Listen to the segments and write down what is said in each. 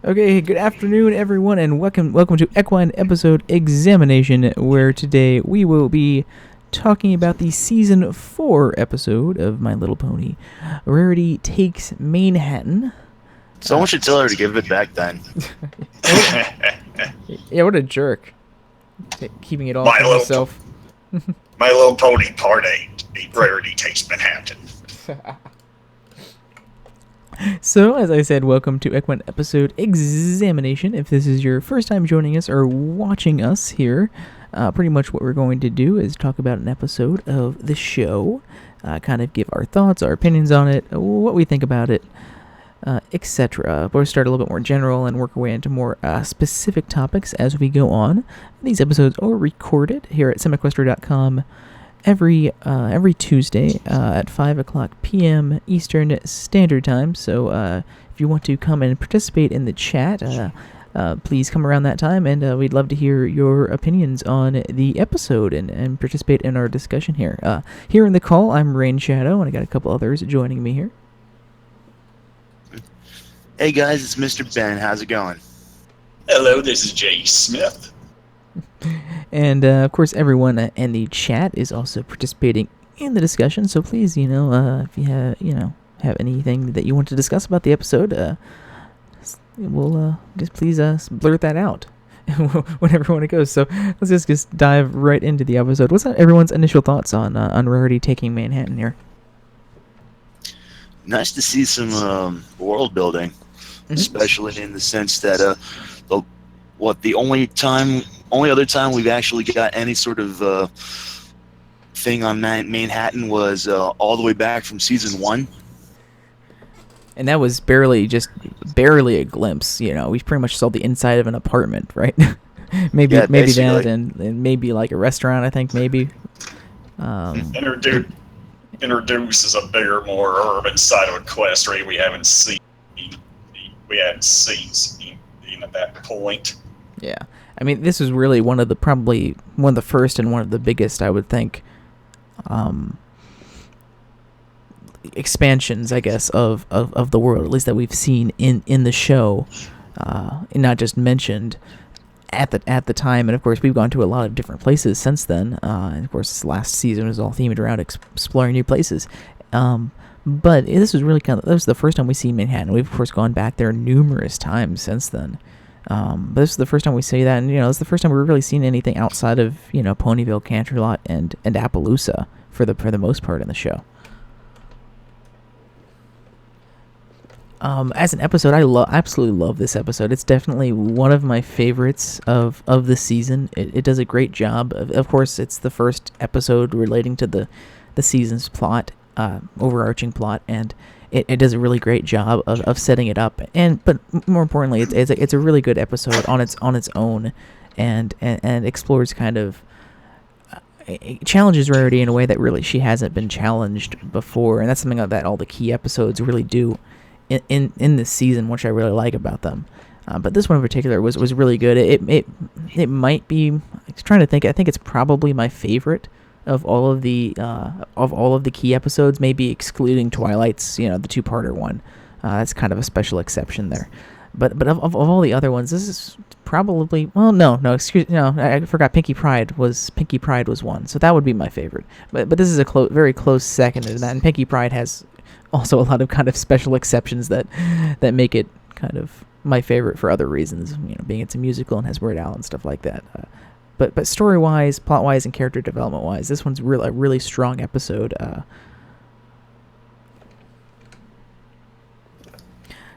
Okay, good afternoon, everyone, and welcome to Equine Episode Examination, where today we will be talking about the Season 4 episode of My Little Pony, Rarity Takes Manehattan. Someone should tell her to give it back then. Yeah, what a jerk. Keeping it all for himself. My Little Pony Part 8, Rarity Takes Manhattan. So, as I said, welcome to Equine Episode Examination. If this is your first time joining us or watching us here, pretty much what we're going to do is talk about an episode of the show, kind of give our thoughts, our opinions on it, what we think about it, etc. We'll start a little bit more general and work our way into more specific topics as we go on. These episodes are recorded here at CinemaQuestria.com every Tuesday at 5 o'clock p.m. Eastern Standard Time. So if you want to come and participate in the chat, please come around that time, and we'd love to hear your opinions on the episode and participate in our discussion here. Here in the call, I'm Rain Shadow, and I got a couple others joining me here. Hey guys, it's Mr. Ben. How's it going? Hello, this is Jay Smith. And of course, everyone in the chat is also participating in the discussion. So please, if you have anything that you want to discuss about the episode, we'll just please blurt that out whenever you want to go. So let's just dive right into the episode. What's everyone's initial thoughts on Rarity Taking Manhattan here? Nice to see some world building, especially in the sense that the only other time we've actually got any sort of thing on Manhattan was all the way back from season 1. And that was barely a glimpse. We pretty much saw the inside of an apartment, right? maybe that, and maybe like a restaurant. I think maybe. Introduces a bigger, more urban side of Equestria we haven't seen even at that point. Yeah, I mean, this was really probably one of the first and one of the biggest, I would think, expansions, I guess, of the world, at least that we've seen in the show, and not just mentioned at the time. And of course, we've gone to a lot of different places since then. And of course, this last season was all themed around exploring new places. But this was really that was the first time we see Manhattan. We've of course gone back there numerous times since then. But this is the first time we see that, and it's the first time we've really seen anything outside of Ponyville, Canterlot, and Appaloosa for the most part in the show. As an episode, I absolutely love this episode. It's definitely one of my favorites of the season. It does a great job. Of course, it's the first episode relating to the season's plot, overarching plot, and it does a really great job of setting it up. But more importantly, it's a really good episode on its own, and explores kind of challenges Rarity in a way that really she hasn't been challenged before, and that's something that all the key episodes really do in this season, which I really like about them. But this one in particular was really good. It might be, I'm trying to think, I think it's probably my favorite of all of the key episodes, maybe excluding Twilight's, the 2-parter one. That's kind of a special exception there. But of all the other ones, this is probably, I forgot Pinkie Pride was one, so that would be my favorite. But this is a very close second to that, and Pinkie Pride has also a lot of kind of special exceptions that make it kind of my favorite for other reasons, being it's a musical and has Weird Al and stuff like that. But story-wise, plot-wise, and character development-wise, this one's a really strong episode.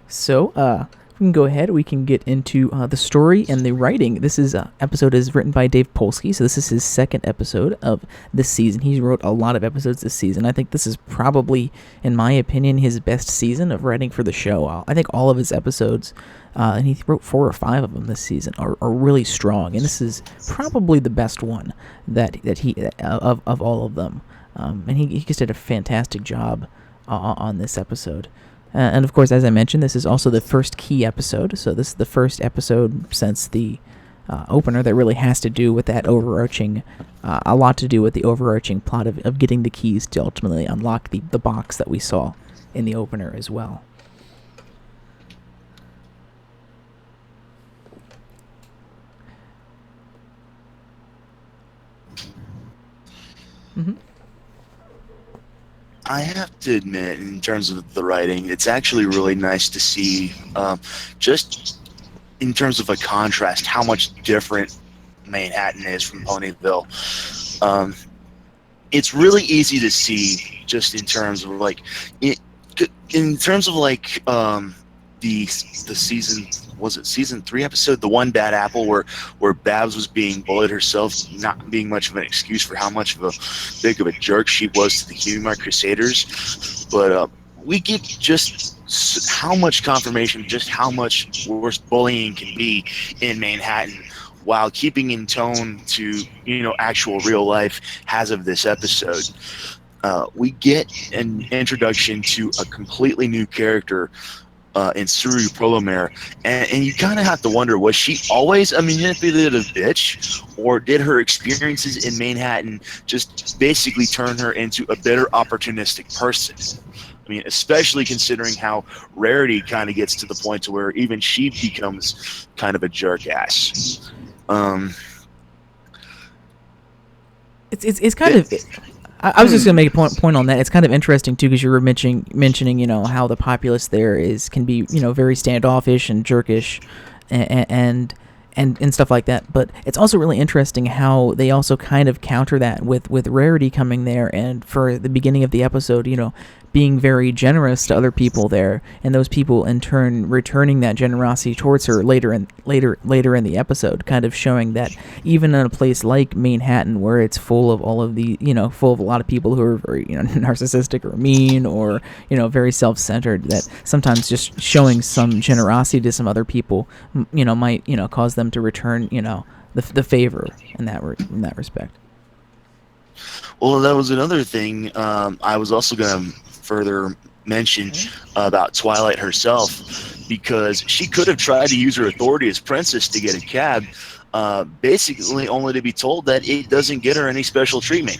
So we can go ahead. We can get into the story and the writing. This episode is written by Dave Polsky, so this is his second episode of this season. He wrote a lot of episodes this season. I think this is probably, in my opinion, his best season of writing for the show. I think all of his episodes, and he wrote 4 or 5 of them this season, are really strong, and this is probably the best one that he of all of them. And he just did a fantastic job on this episode. And of course, as I mentioned, this is also the first key episode. So this is the first episode since the opener that really has to do with that overarching, a lot to do with the overarching plot of getting the keys to ultimately unlock the box that we saw in the opener as well. I have to admit, in terms of the writing, it's actually really nice to see, just in terms of a contrast, how much different Manhattan is from Ponyville. It's really easy to see, just in terms of like, in terms of like the season, was it season 3 episode, the one bad apple, where Babs was being bullied herself, not being much of an excuse for how much of a big of a jerk she was to the Humor Crusaders, but we get just how much confirmation, just how much worse bullying can be in Manhattan, while keeping in tone to actual real life as of this episode. We get an introduction to a completely new character in Suri Prolomere, and you kind of have to wonder, was she always a manipulative bitch, or did her experiences in Manhattan just basically turn her into a better opportunistic person? I mean, especially considering how Rarity kind of gets to the point to where even she becomes kind of a jerk ass. It's kind of. I was just gonna make a point on that. It's kind of interesting too, because you were mentioning how the populace there can be very standoffish and jerkish, and stuff like that. But it's also really interesting how they also kind of counter that with Rarity coming there, and for the beginning of the episode, being very generous to other people there, and those people in turn returning that generosity towards her later in the episode, kind of showing that even in a place like Manhattan, where it's full of all of the full of a lot of people who are very narcissistic or mean or very self-centered, that sometimes just showing some generosity to some other people might cause them to return the favor in that respect. Well, that was another thing I was also going to further mention about Twilight herself, because she could have tried to use her authority as princess to get a cab, basically only to be told that it doesn't get her any special treatment.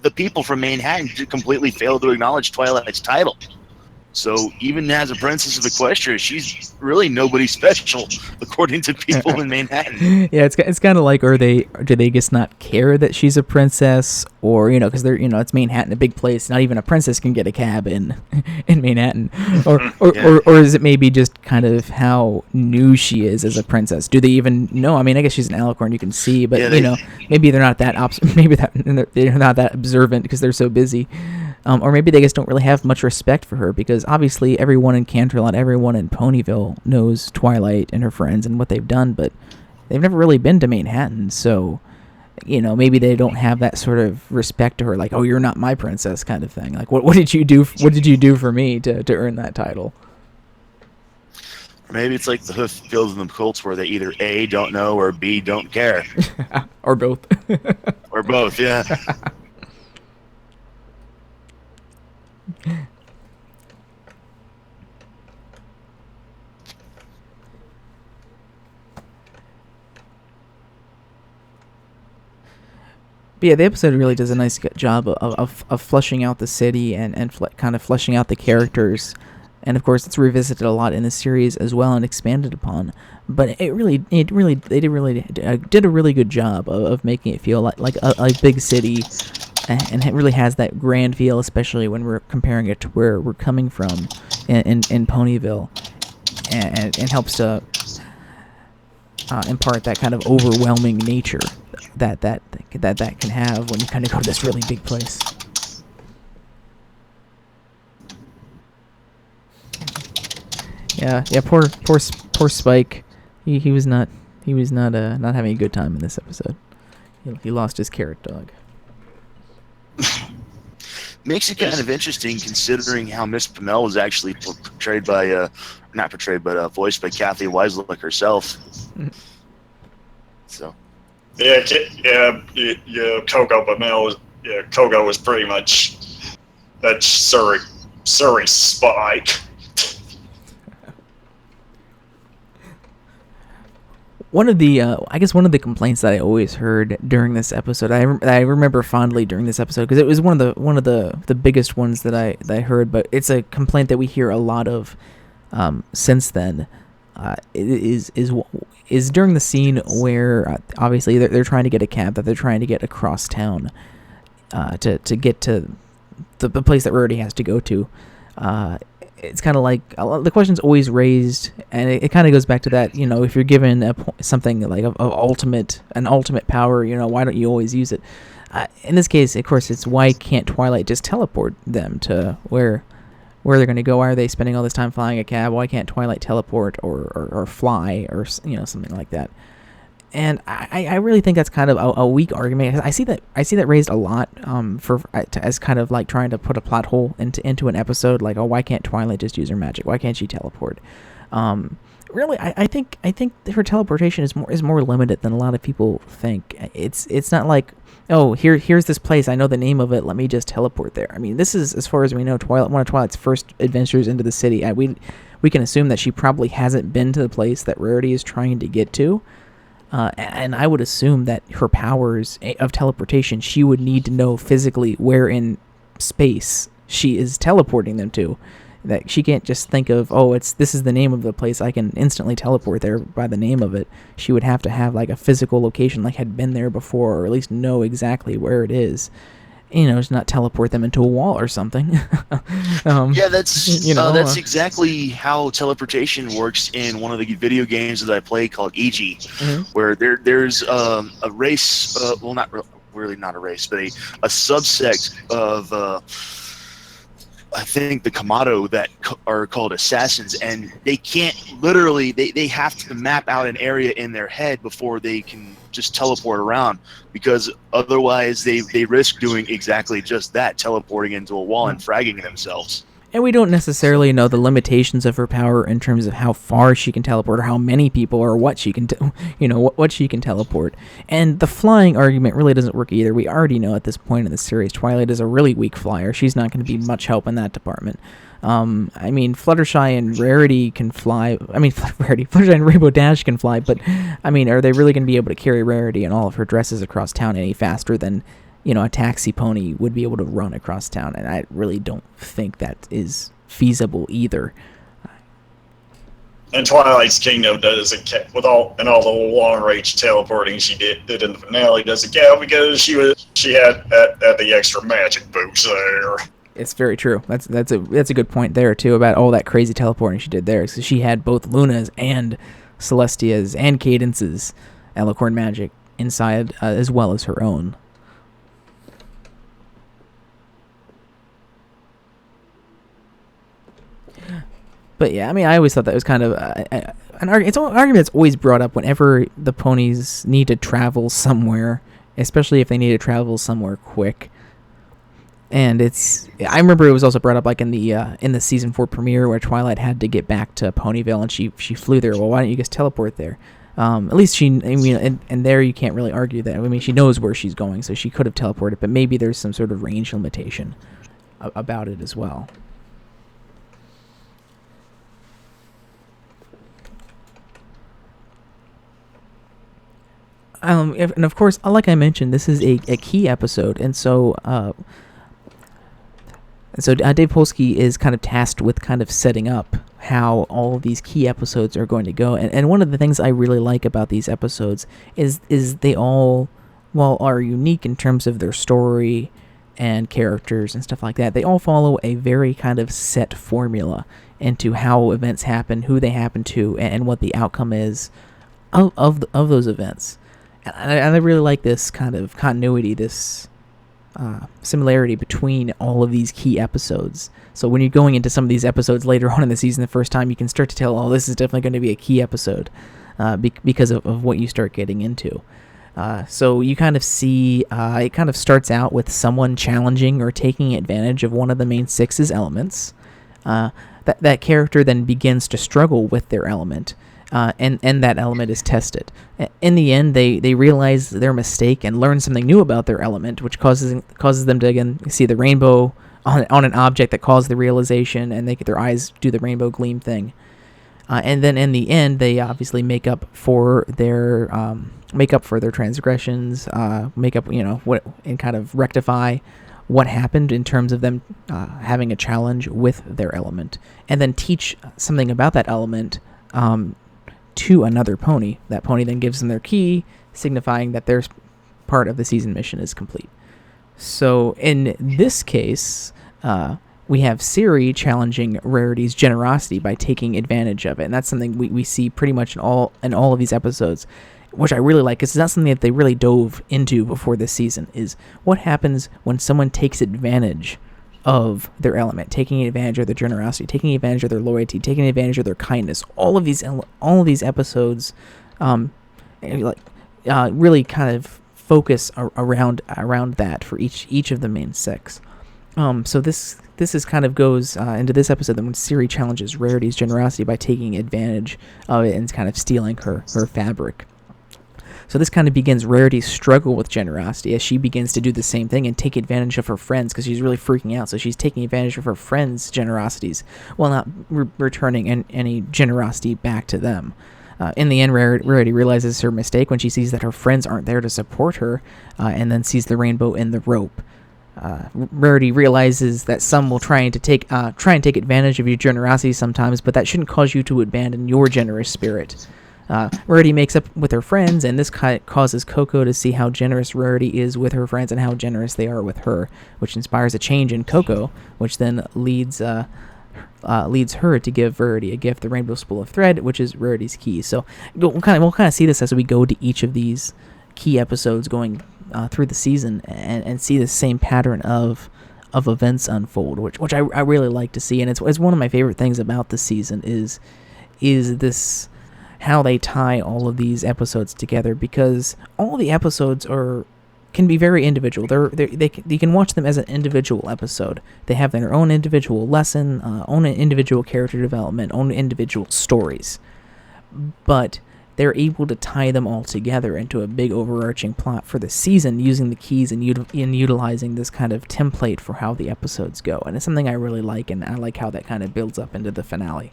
The people from Manhattan completely failed to acknowledge Twilight's title. So even as a princess of Equestria, she's really nobody special, according to people in Manhattan. Yeah, it's kind of like, do they just not care that she's a princess, or because they're it's Manhattan, a big place. Not even a princess can get a cab in Manhattan, or is it maybe just kind of how new she is as a princess? Do they even know? I mean, I guess she's an alicorn, you can see, but maybe they're not that they're not that observant because they're so busy. Or maybe they just don't really have much respect for her, because obviously everyone in Canterlot, everyone in Ponyville knows Twilight and her friends and what they've done, but they've never really been to Manhattan, so maybe they don't have that sort of respect to her, like, oh, you're not my princess kind of thing. Like, what did you do? What did you do for me to earn that title? Or maybe it's like the Hooffields and the Colts, where they either A, don't know, or B, don't care. Or both. Or both, yeah. But yeah, the episode really does a nice job of fleshing out the city and kind of fleshing out the characters, and of course it's revisited a lot in the series as well and expanded upon. But they did a really good job of making it feel like a big city, and it really has that grand feel, especially when we're comparing it to where we're coming from in Ponyville, and helps to impart that kind of overwhelming nature that can have when you kind of go to this really big place. Yeah. Poor Spike. He was not having a good time in this episode. He lost his carrot dog. Makes it kind of interesting, considering how Miss Pamela was actually portrayed by, voiced by Kathy Weislich herself. So. Yeah, Coco Pamela Coco was pretty much that Surrey Spike. One of the complaints that I always heard during this episode, I remember fondly during this episode, because it was one of the biggest ones that I heard, but it's a complaint that we hear a lot of since then. Is during the scene where obviously they're trying to get a cab that they're trying to get across town. to get to the place that Rarity has to go to. It's kind of like the question's always raised, and it kind of goes back to that. If you're given something like an ultimate power, why don't you always use it? In this case, of course, it's why can't Twilight just teleport them to where they're going to go? Why are they spending all this time flying a cab? Why can't Twilight teleport or fly or something like that? And I really think that's kind of a weak argument. I see that raised a lot as kind of like trying to put a plot hole into an episode. Like, oh, why can't Twilight just use her magic? Why can't she teleport? Really, I think her teleportation is more limited than a lot of people think. It's not like, oh, here's this place, I know the name of it, let me just teleport there. I mean, this is, as far as we know, one of Twilight's first adventures into the city. We can assume that she probably hasn't been to the place that Rarity is trying to get to. And I would assume that her powers of teleportation, she would need to know physically where in space she is teleporting them to. That she can't just think of, oh, this is the name of the place, I can instantly teleport there by the name of it. She would have to have like a physical location, like had been there before, or at least know exactly where it is. Just not teleport them into a wall or something. Yeah, that's exactly how teleportation works in one of the video games that I play called EG, where there's a race, well, not really not a race, but a subsect of I think the Kamado that are called assassins, and they can't literally, they have to map out an area in their head before they can just teleport around, because otherwise they risk doing exactly just that, teleporting into a wall and fragging themselves. And we don't necessarily know the limitations of her power in terms of how far she can teleport or how many people or what she can, what she can teleport. And the flying argument really doesn't work either. We already know at this point in the series, Twilight is a really weak flyer. She's not going to be much help in that department. I mean, Fluttershy and Rarity can fly. I mean, Fluttershy and Rainbow Dash can fly, but I mean, are they really going to be able to carry Rarity and all of her dresses across town any faster than a taxi pony would be able to run across town? And I really don't think that is feasible either. And Twilight's Kingdom doesn't count with all the long range teleporting she did in the finale doesn't count because she had the extra magic boots there. It's very true. That's a good point there too about all that crazy teleporting she did there. So she had both Luna's and Celestia's and Cadence's Alicorn magic inside as well as her own. But yeah, I mean, I always thought that was kind of an argument that's always brought up whenever the ponies need to travel somewhere, especially if they need to travel somewhere quick. And I remember it was also brought up like in the season 4 premiere where Twilight had to get back to Ponyville and she flew there. Well, why don't you just teleport there? At least and there you can't really argue that. I mean, she knows where she's going, so she could have teleported, but maybe there's some sort of range limitation about it as well. And of course, like I mentioned, this is a key episode, and so Dave Polsky is kind of tasked with kind of setting up how all of these key episodes are going to go. And one of the things I really like about these episodes is they all, while are unique in terms of their story and characters and stuff like that, they all follow a very kind of set formula into how events happen, who they happen to, and what the outcome is of those events. And I really like this kind of continuity, this similarity between all of these key episodes. So when you're going into some of these episodes later on in the season the first time, you can start to tell, oh, this is definitely going to be a key episode because of what you start getting into. So you kind of see, it kind of starts out with someone challenging or taking advantage of one of the main 6's elements. That character then begins to struggle with their element. And that element is tested. In the end, they realize their mistake and learn something new about their element, which causes them to again see the rainbow on an object that caused the realization, and their eyes do the rainbow gleam thing. And then in the end, they obviously make up for their transgressions, and kind of rectify what happened in terms of them having a challenge with their element, and then teach something about that element to another pony. That pony then gives them their key, signifying that their part of the season mission is complete. So in this case, we have Siri challenging Rarity's generosity by taking advantage of it, and that's something we see pretty much in all of these episodes, which I really like, because it's not something that they really dove into before this season, is what happens when someone takes advantage of their element, taking advantage of their generosity, taking advantage of their loyalty, taking advantage of their kindness. All of these episodes, really kind of focus around that for each of the main six. So this is kind of goes into this episode when Siri challenges Rarity's generosity by taking advantage of it and kind of stealing her fabric. So this kind of begins Rarity's struggle with generosity as she begins to do the same thing and take advantage of her friends, because she's really freaking out. So she's taking advantage of her friends' generosities while not returning any generosity back to them. In the end, Rarity realizes her mistake when she sees that her friends aren't there to support her, and then sees the rainbow in the rope. Rarity realizes that some will try and take advantage of your generosity sometimes, but that shouldn't cause you to abandon your generous spirit. Rarity makes up with her friends, and this causes Coco to see how generous Rarity is with her friends and how generous they are with her, which inspires a change in Coco, which then leads her to give Rarity a gift, the rainbow spool of thread, which is Rarity's key. So we'll kind of see this as we go to each of these key episodes going through the season, and see the same pattern of events unfold, which I really like to see, and it's one of my favorite things about the season is this, how they tie all of these episodes together, because all the episodes can be very individual. You can watch them as an individual episode. They have their own individual lesson, own individual character development, own individual stories, but they're able to tie them all together into a big overarching plot for the season, using the keys and utilizing this kind of template for how the episodes go. And it's something I really like, and I like how that kind of builds up into the finale.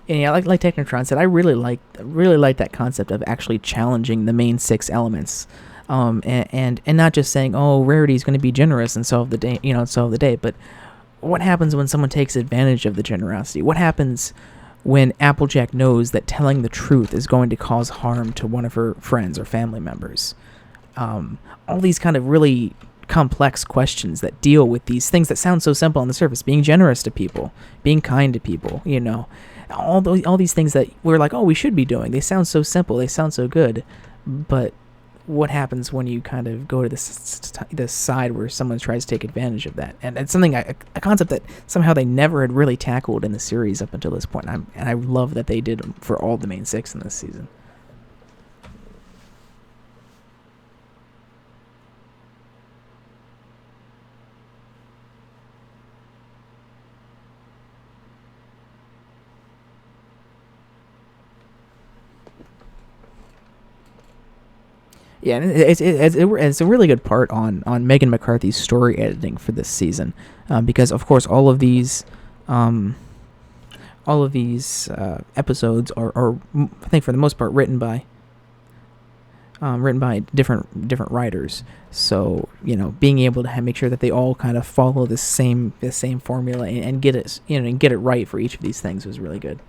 And yeah, like Technotron said, I really like that concept of actually challenging the main six elements, and not just saying, oh, Rarity is going to be generous and solve the day, but what happens when someone takes advantage of the generosity? What happens when Applejack knows that telling the truth is going to cause harm to one of her friends or family members? All these kind of really complex questions that deal with these things that sound so simple on the surface: being generous to people, being kind to people, all these things that we're like, oh, we should be doing. They sound so simple, they sound so good, but what happens when you kind of go to this side where someone tries to take advantage of that? And it's something, a concept that somehow they never had really tackled in the series up until this point, and I love that they did for all the main six in this season. Yeah, and it's a really good part on Megan McCarthy's story editing for this season, because of course all of these episodes are I think for the most part written by different writers. So being able to make sure that they all kind of follow the same formula and get it right for each of these things was really good.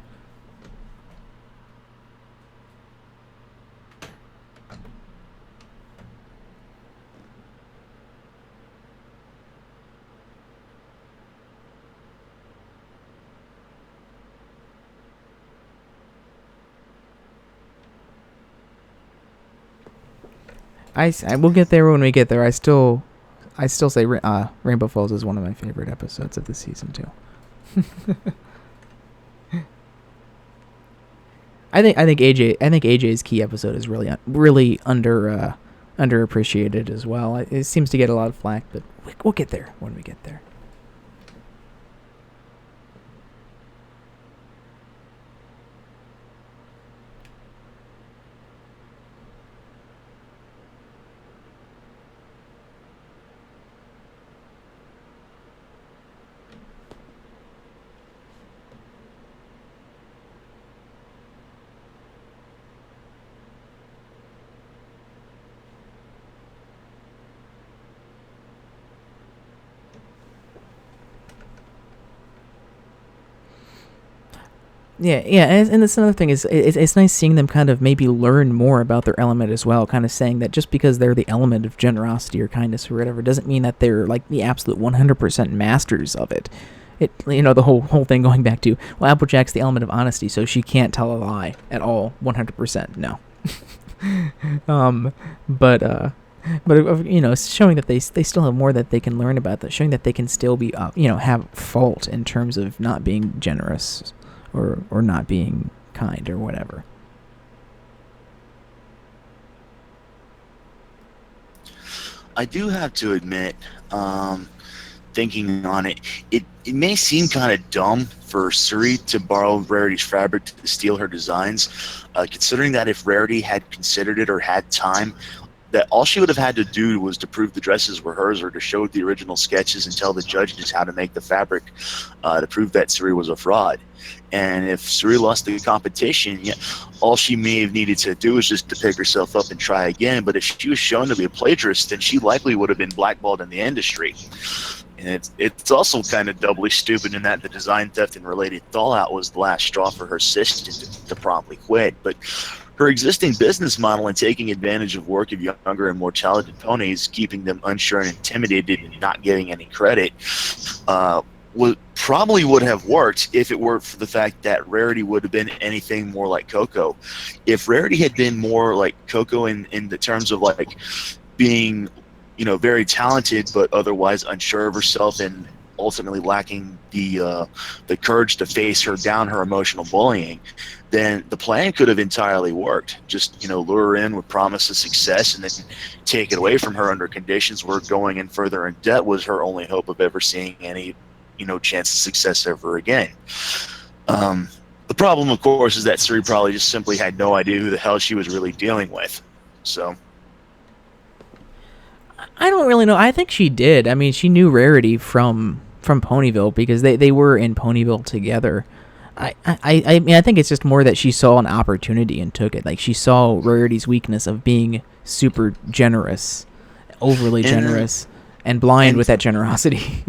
We'll get there when we get there. I still say Rainbow Falls is one of my favorite episodes of the season too. I think AJ's key episode is really underappreciated as well. It seems to get a lot of flack, but we'll get there when we get there. Yeah, and that's another thing is it's nice seeing them kind of maybe learn more about their element as well. Kind of saying that just because they're the element of generosity or kindness or whatever doesn't mean that they're like the absolute 100% masters of it. The whole thing going back to, well, Applejack's the element of honesty, so she can't tell a lie at all 100%. No. But showing that they still have more that they can learn about that, showing that they can still be have fault in terms of not being generous or not being kind or whatever. I do have to admit, thinking on it, it may seem kind of dumb for Suri to borrow Rarity's fabric to steal her designs, considering that if Rarity had considered it or had time, that all she would have had to do was to prove the dresses were hers or to show the original sketches and tell the judges how to make the fabric to prove that Suri was a fraud. And if Suri lost the competition, all she may have needed to do was just to pick herself up and try again. But if she was shown to be a plagiarist, then she likely would have been blackballed in the industry. And it's also kind of doubly stupid in that the design theft and related fallout was the last straw for her assistant to promptly quit. But her existing business model and taking advantage of work of younger and more talented ponies, keeping them unsure and intimidated and not giving any credit, probably would have worked if it weren't for the fact that Rarity would have been anything more like Coco. If Rarity had been more like Coco in the terms of like being, very talented but otherwise unsure of herself and ultimately lacking the courage to face her emotional bullying, then the plan could have entirely worked. Just lure her in with promise of success and then take it away from her under conditions where going in further in debt was her only hope of ever seeing any chance of success ever again. The problem, of course, is that Suri probably just simply had no idea who the hell she was really dealing with. So I don't really know. I think she did. I mean, she knew Rarity from Ponyville because they were in Ponyville together. I mean, I think it's just more that she saw an opportunity and took it. Like, she saw Rarity's weakness of being super generous, overly generous, and blind with that generosity.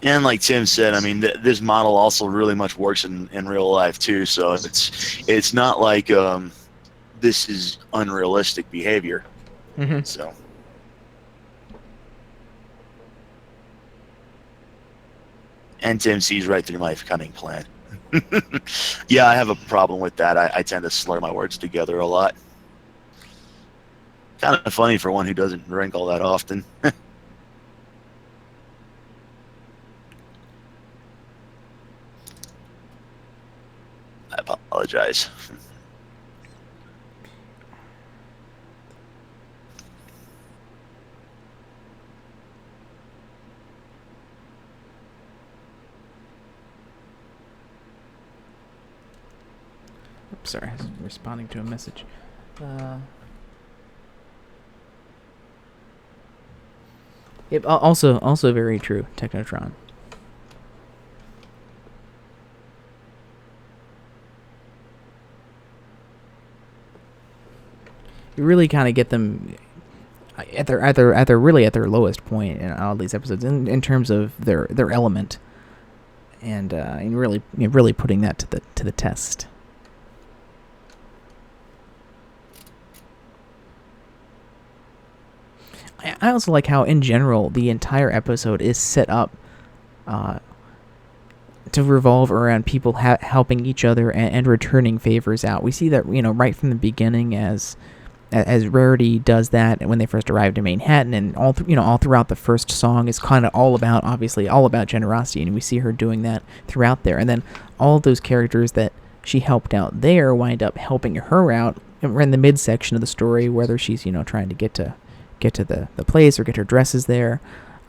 And like Tim said, I mean, this model also really much works in real life too. So it's not like this is unrealistic behavior. Mm-hmm. So. And Tim sees right through my cunning plan. Yeah, I have a problem with that. I tend to slur my words together a lot. Kind of funny for one who doesn't drink all that often. I apologize. Oops, sorry, I was responding to a message. Yep, also very true, Technotron. You really kind of get them at their really at their lowest point in all these episodes in terms of their element, and really putting that to the test. I also like how, in general, the entire episode is set up to revolve around people helping each other and returning favors out. We see that, right from the beginning as Rarity does that when they first arrived in Manhattan, and all throughout the first song is kind of all about generosity, and we see her doing that throughout there. And then all of those characters that she helped out there wind up helping her out in the midsection of the story, whether she's trying to get to the place or get her dresses there,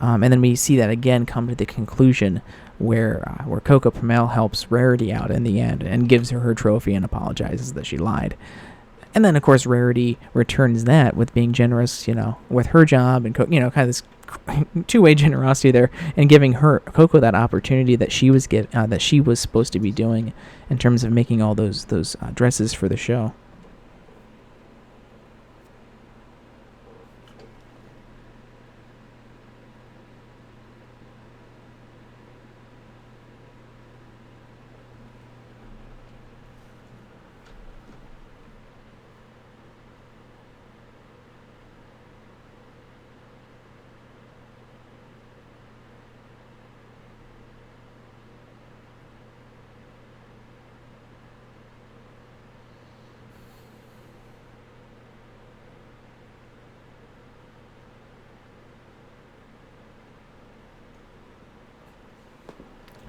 and then we see that again come to the conclusion where Coco Pramel helps Rarity out in the end and gives her trophy and apologizes that she lied. And then, of course, Rarity returns that with being generous, with her job and, kind of this two-way generosity there, and giving Coco that opportunity that she was supposed to be doing in terms of making all those dresses for the show.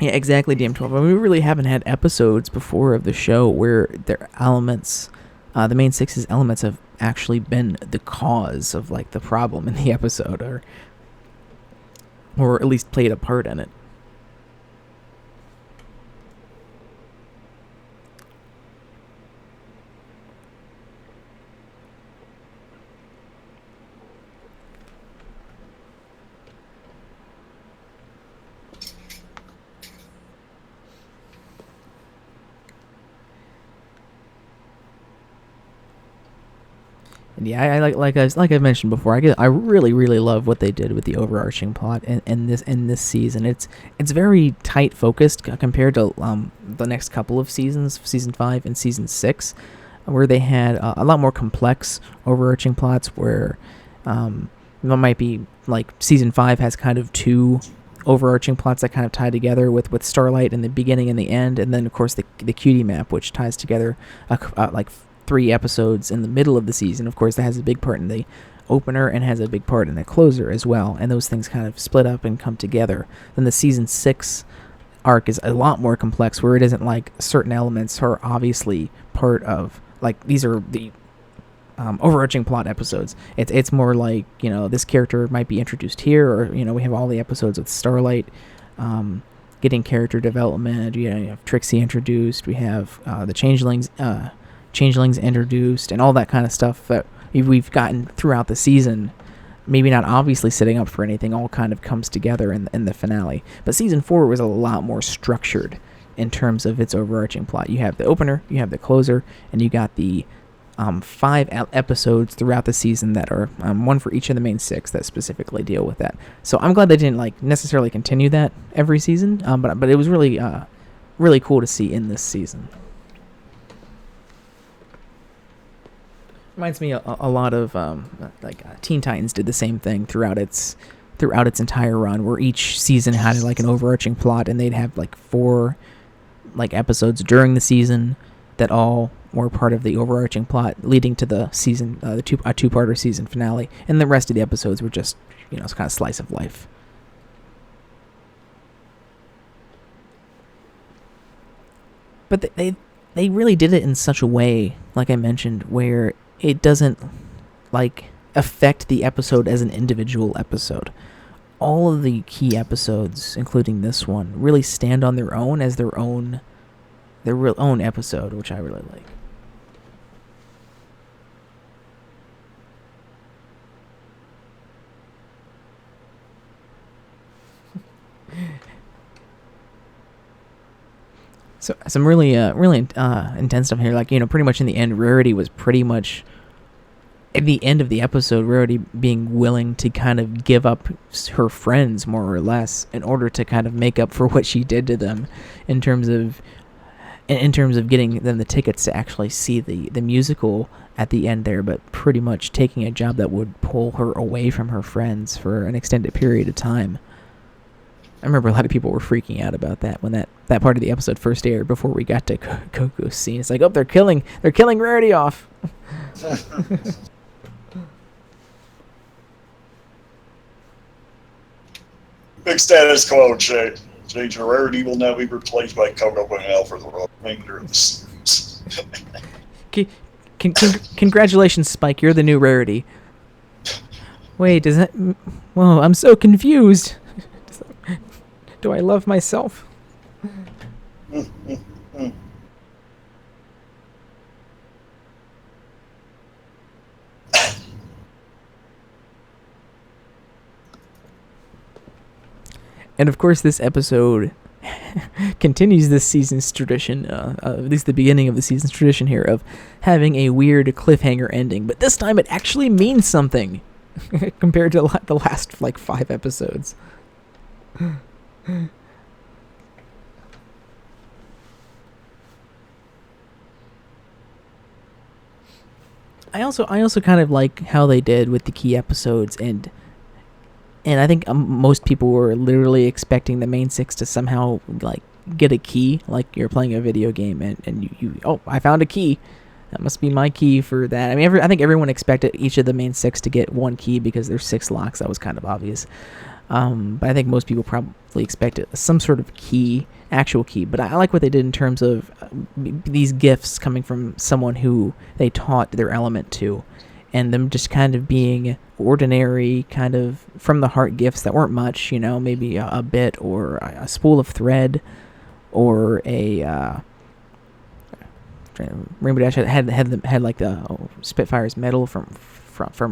Yeah, exactly, DM12. I mean, we really haven't had episodes before of the show where their elements, the main six's elements, have actually been the cause of like the problem in the episode, or at least played a part in it. And yeah, I like I mentioned before. I really love what they did with the overarching plot in this season. It's very tight focused compared to the next couple of seasons, season 5 and season 6, where they had a lot more complex overarching plots. Where it might be like season 5 has kind of 2 overarching plots that kind of tie together with Starlight in the beginning and the end, and then of course the cutie map, which ties together like 3 episodes in the middle of the season. Of course, that has a big part in the opener and has a big part in the closer as well, and those things kind of split up and come together. Then the season 6 arc is a lot more complex, where it isn't like certain elements are obviously part of, like, these are the overarching plot episodes. It's more like, this character might be introduced here, or we have all the episodes with Starlight getting character development. You have Trixie introduced, we have the changelings introduced, and all that kind of stuff that we've gotten throughout the season, maybe not obviously setting up for anything, all kind of comes together in the finale. But season 4 was a lot more structured in terms of its overarching plot. You have the opener, you have the closer, and you got the 5 episodes throughout the season that are one for each of the main 6 that specifically deal with that. So I'm glad they didn't necessarily continue that every season, but it was really really cool to see in this season. Reminds me a lot of Teen Titans did the same thing throughout its entire run, where each season had like an overarching plot, and they'd have like 4 episodes during the season that all were part of the overarching plot, leading to the season, a two-parter season finale, and the rest of the episodes were just it's kind of slice of life. But they really did it in such a way, like I mentioned, where it doesn't affect the episode as an individual episode. All of the key episodes, including this one, really stand on their own as their real own episode, which I really like. So some really intense stuff here. Pretty much in the end, Rarity was pretty much at the end of the episode, Rarity being willing to kind of give up her friends, more or less, in order to kind of make up for what she did to them, in terms of getting them the tickets to actually see the musical at the end there, but pretty much taking a job that would pull her away from her friends for an extended period of time. I remember a lot of people were freaking out about that when that part of the episode first aired, before we got to Coco's scene. It's like, oh, they're killing Rarity off. Big status quo change. Rarity will now be replaced by Coco Bonell for the remainder of the series. Congratulations, Spike. You're the new Rarity. Wait, does that... Whoa, I'm so confused. Do I love myself? And of course, this episode continues this season's tradition, at least the beginning of the season's tradition here, of having a weird cliffhanger ending. But this time it actually means something compared to the last 5 episodes. I also kind of like how they did with the key episodes, and I think most people were literally expecting the main 6 to somehow get a key, like you're playing a video game and you I found a key. That must be my key for that. I mean, I think everyone expected each of the main 6 to get one key because there's 6 locks. That was kind of obvious. But I think most people fully expect some sort of key, actual key. But I like what they did in terms of these gifts coming from someone who they taught their element to, and them just kind of being ordinary, kind of from the heart gifts that weren't much, maybe a bit or a spool of thread, or a Rainbow Dash had like the Spitfire's medal from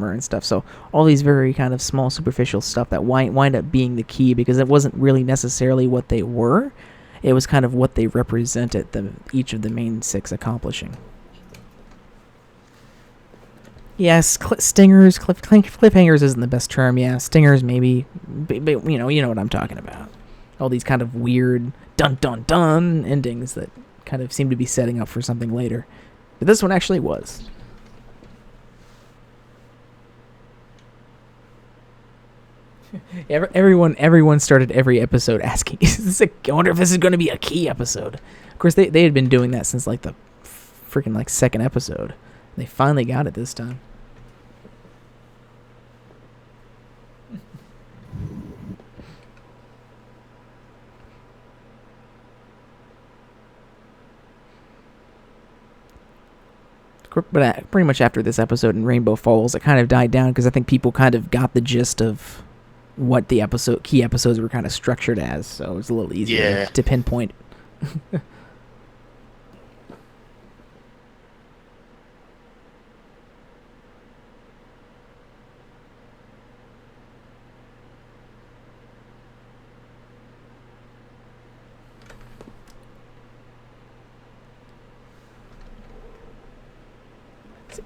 her and stuff. So all these very kind of small, superficial stuff that wind up being the key, because it wasn't really necessarily what they were. It was kind of what they represented, each of the main 6 accomplishing. Yes, stingers, cliffhangers isn't the best term. Yeah, stingers maybe, but you know what I'm talking about. All these kind of weird dun dun dun endings that kind of seem to be setting up for something later. But this one actually was. Everyone started every episode asking, I wonder if this is going to be a key episode. Of course, they had been doing that since like the freaking like 2nd episode. They finally got it this time. But pretty much after this episode in Rainbow Falls, it kind of died down because I think people kind of got the gist of what the key episodes were kind of structured as, so it was a little easier to pinpoint.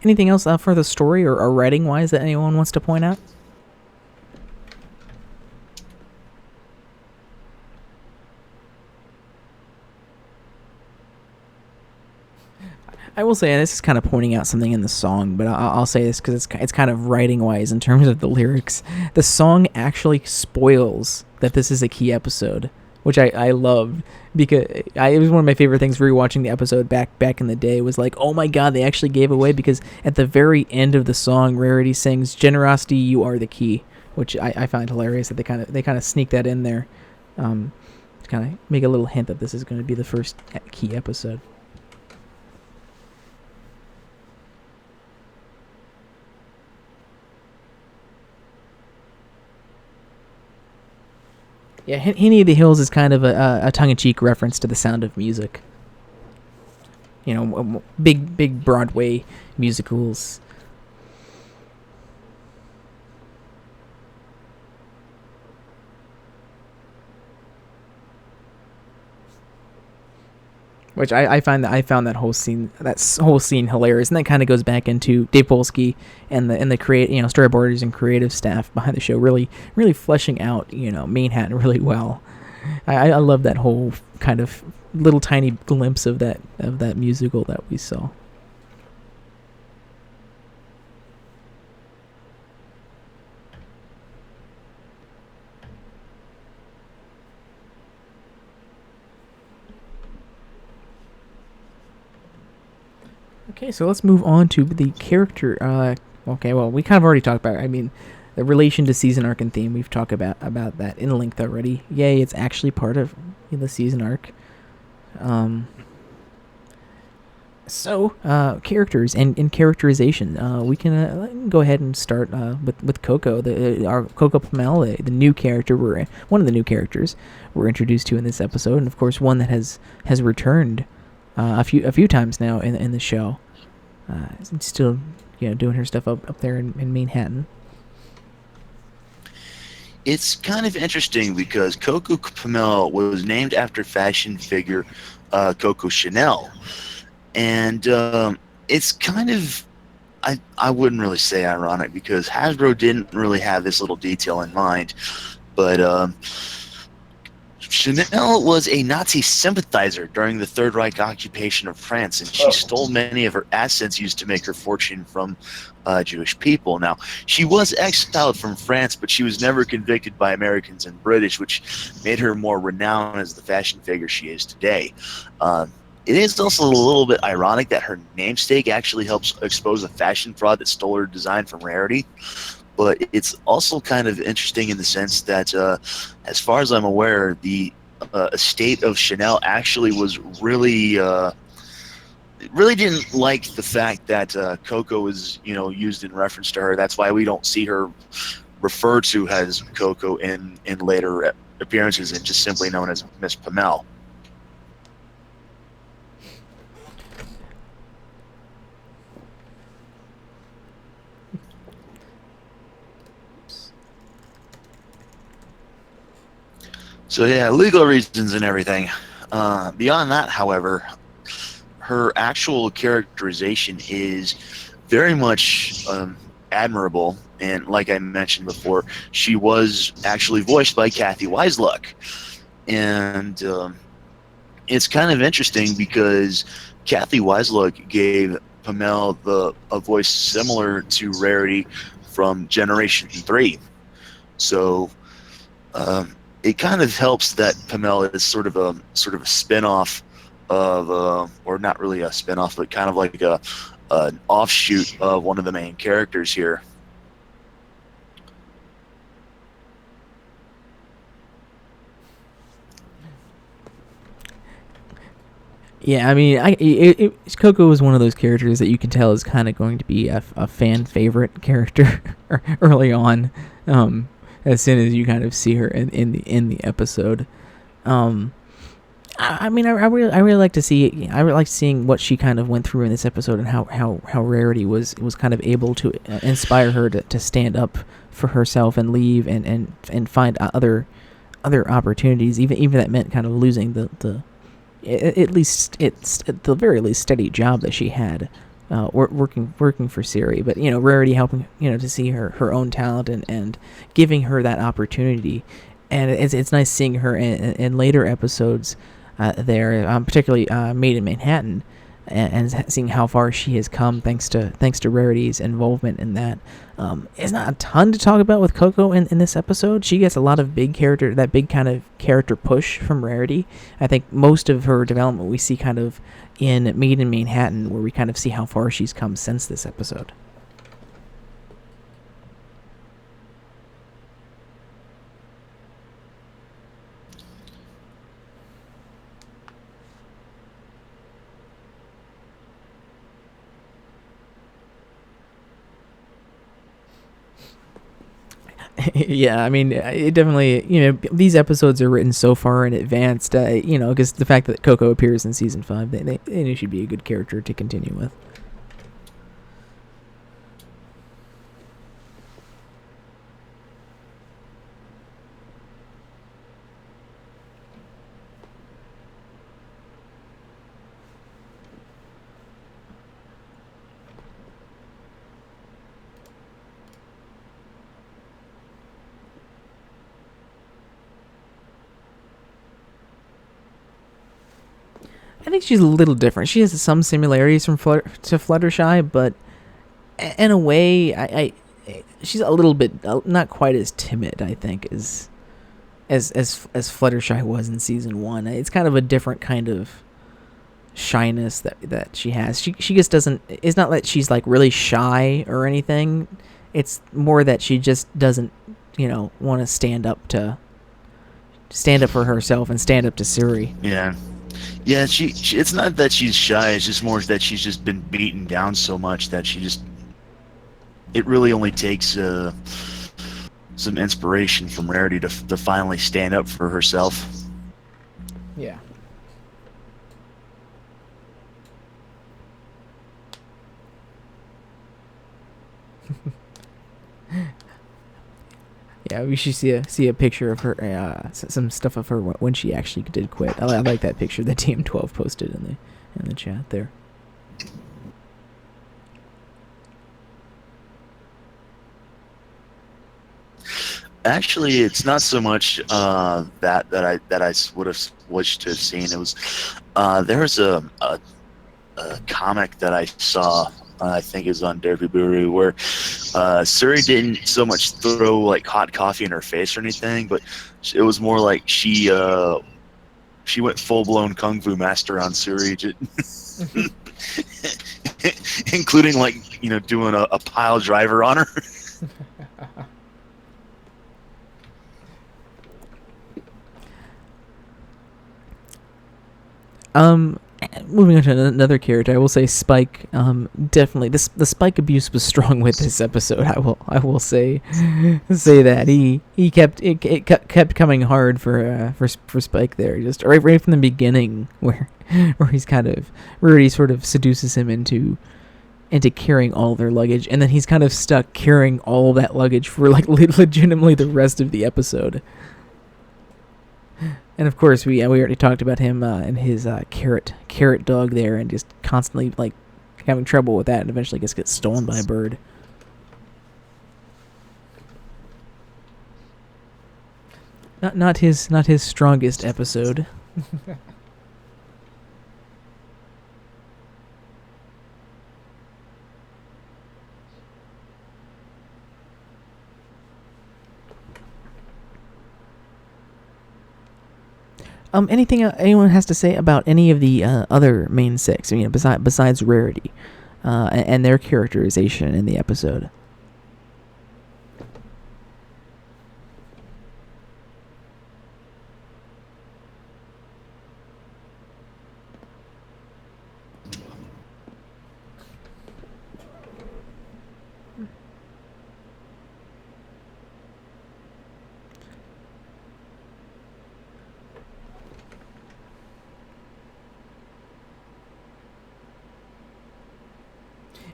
Anything else for the story or writing-wise that anyone wants to point out? I will say, and this is kind of pointing out something in the song, but I'll say this because it's kind of writing-wise in terms of the lyrics. The song actually spoils that this is a key episode, which I loved, because it was one of my favorite things rewatching the episode back in the day. Was like, oh my god, they actually gave away, because at the very end of the song, Rarity sings "Generosity, you are the key," which I find hilarious that they kind of sneak that in there, to kind of make a little hint that this is going to be the first key episode. Yeah, Henny of the Hills is kind of a tongue-in-cheek reference to The Sound of Music. Big Broadway musicals. Which I found that whole scene hilarious, and that kind of goes back into Dave Polsky and the storyboarders and creative staff behind the show really fleshing out Manehattan really well. I love that whole kind of little tiny glimpse of that musical that we saw. Okay, so let's move on to the character. Okay, well, we kind of already talked about it. I mean, the relation to season arc and theme. We've talked about that in length already. Yay, it's actually part of the season arc. So, characters and characterization. We can go ahead and start with Coco, our Coco Pamel, the new character. One of the new characters we're introduced to in this episode, and of course, one that has returned a few times now in the show. Still, doing her stuff up there in Manehattan. It's kind of interesting because Coco Pamel was named after fashion figure Coco Chanel, and it's kind of, I wouldn't really say ironic, because Hasbro didn't really have this little detail in mind, but Chanel was a Nazi sympathizer during the Third Reich occupation of France, and she stole many of her assets used to make her fortune from Jewish people. Now, she was exiled from France, but she was never convicted by Americans and British, which made her more renowned as the fashion figure she is today. It is also a little bit ironic that her namesake actually helps expose a fashion fraud that stole her design from Rarity. but it's also kind of interesting in the sense that, as far as I'm aware, the estate of Chanel actually was really didn't like the fact that Coco was used in reference to her. That's why we don't see her referred to as Coco in later appearances, and just simply known as Miss Pamel. So yeah, legal reasons and everything. Beyond that, however, her actual characterization is very much admirable. And like I mentioned before, she was actually voiced by Kathy Wiseluck. And it's kind of interesting because Kathy Wiseluck gave Pamel a voice similar to Rarity from Generation 3. So it kind of helps that Pamel is sort of a spin-off of, or not really a spin-off, but kind of like an offshoot of one of the main characters here. Yeah, I mean, Coco was one of those characters that you can tell is kind of going to be a fan favorite character early on, as soon as you kind of see her in the episode. I mean, I really like to see. I really like seeing what she kind of went through in this episode, and how Rarity was kind of able to inspire her to stand up for herself and leave and find other opportunities, even that meant kind of losing the at least it's at the very least steady job that she had, working for Siri. But Rarity helping to see her own talent and giving her that opportunity, and it's nice seeing her in later episodes there, particularly Made in Manhattan, and seeing how far she has come thanks to Rarity's involvement in that. It's not a ton to talk about with Coco in this episode. She gets a lot of big kind of character push from Rarity. I think most of her development we see kind of in Made in Manhattan, where we kind of see how far she's come since this episode. Yeah, I mean, it definitely, these episodes are written so far in advance, because the fact that Coco appears in season 5, they knew she'd be a good character to continue with. I think she's a little different. She has some similarities to Fluttershy, but in a way, she's a little bit not quite as timid, I think, as Fluttershy was in season 1. It's kind of a different kind of shyness that she has. She just doesn't. It's not that she's like really shy or anything. It's more that she just doesn't, want to stand up for herself and stand up to Siri. Yeah, she it's not that she's shy, it's just more that she's just been beaten down so much that it really only takes some inspiration from Rarity to finally stand up for herself. Yeah. Yeah, we should see a picture of her, some stuff of her when she actually did quit. I like that picture that TM12 posted in the chat there. Actually, it's not so much that I would have wished to have seen. It was there was a comic that I saw. I think is on Derby Buru, where Suri didn't so much throw like hot coffee in her face or anything, but it was more like she went full blown kung fu master on Suri, including like doing a pile driver on her. Moving on to another character, I will say Spike. Definitely, the Spike abuse was strong with this episode. I will say that he kept coming hard for Spike there, just right from the beginning, where he's kind of Rarity sort of seduces him into carrying all their luggage, and then he's kind of stuck carrying all that luggage for like legitimately the rest of the episode. And of course, we already talked about him and his carrot dog there, and just constantly like having trouble with that, and eventually gets stolen by a bird. Not his strongest episode. Anything anyone has to say about any of the other main six? I mean, besides Rarity, and their characterization in the episode.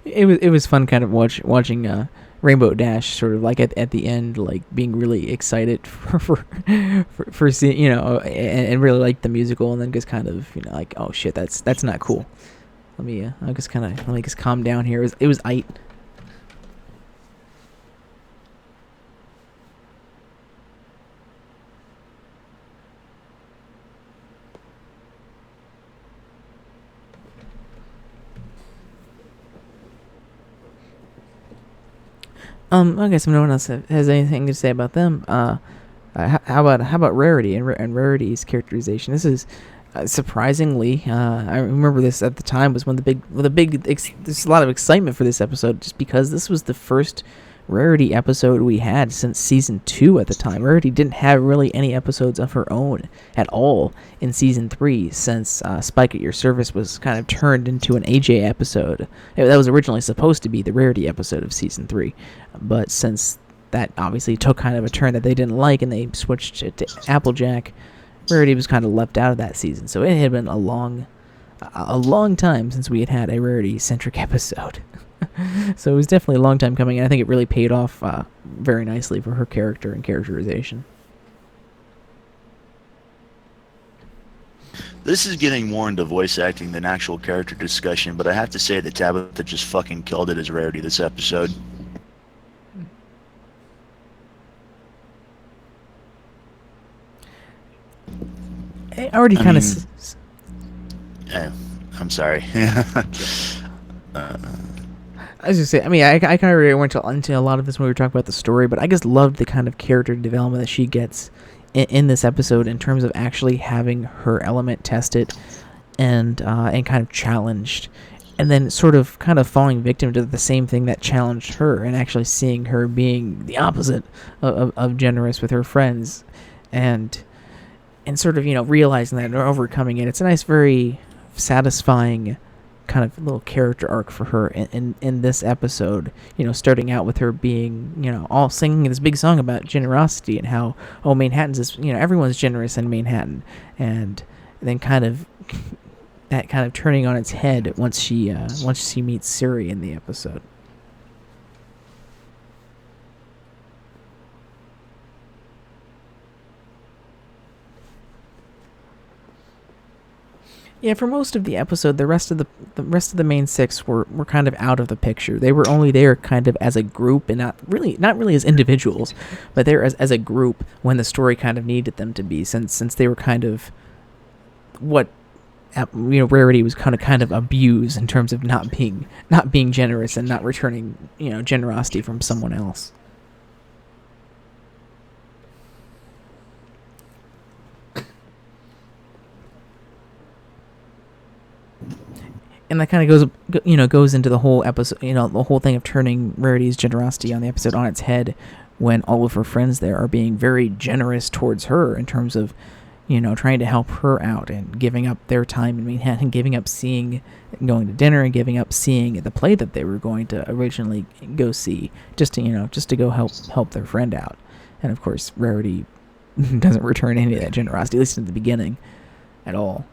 It was fun kind of watching Rainbow Dash sort of like at the end, like being really excited for seeing, and really like the musical, and then just kind of like, oh shit, that's not cool. Let me just calm down here. It was aight. I guess if no one else has anything to say about them, how about Rarity and Rarity's characterization? This is surprisingly, I remember this at the time was there's a lot of excitement for this episode, just because this was the first Rarity episode we had since season 2 at the time. Rarity didn't have really any episodes of her own at all in season 3, since Spike at Your Service was kind of turned into an AJ episode. That was originally supposed to be the Rarity episode of season 3, but since that obviously took kind of a turn that they didn't like and they switched it to Applejack, Rarity was kind of left out of that season. So it had been a long time since we had a Rarity-centric episode. So it was definitely a long time coming, and I think it really paid off very nicely for her character and characterization. This is getting more into voice acting than actual character discussion, but I have to say that Tabitha just fucking killed it as Rarity this episode. I already kind of... I'm sorry. I was just say, I mean, I kind of already went into a lot of this when we were talking about the story, but I just loved the kind of character development that she gets in this episode, in terms of actually having her element tested and kind of challenged, and then sort of kind of falling victim to the same thing that challenged her, and actually seeing her being the opposite of generous with her friends, and sort of realizing that and overcoming it. It's a nice, very satisfying kind of little character arc for her in this episode, starting out with her being, all singing this big song about generosity and how, Manhattan's is, everyone's generous in Manhattan, and then kind of that kind of turning on its head once she meets Siri in the episode. Yeah, for most of the episode, the rest of the main six were kind of out of the picture. They were only there kind of as a group, and not really as individuals, but they're as a group when the story kind of needed them to be, since they were kind of what Rarity was kind of abused in terms of not being generous and not returning generosity from someone else. And that kind of goes into the whole episode, the whole thing of turning Rarity's generosity on the episode on its head, when all of her friends there are being very generous towards her in terms of, trying to help her out and giving up their time in Manhattan, giving up going to dinner and giving up seeing the play that they were going to originally go see, just to go help their friend out. And of course, Rarity doesn't return any of that generosity, at least in the beginning, at all.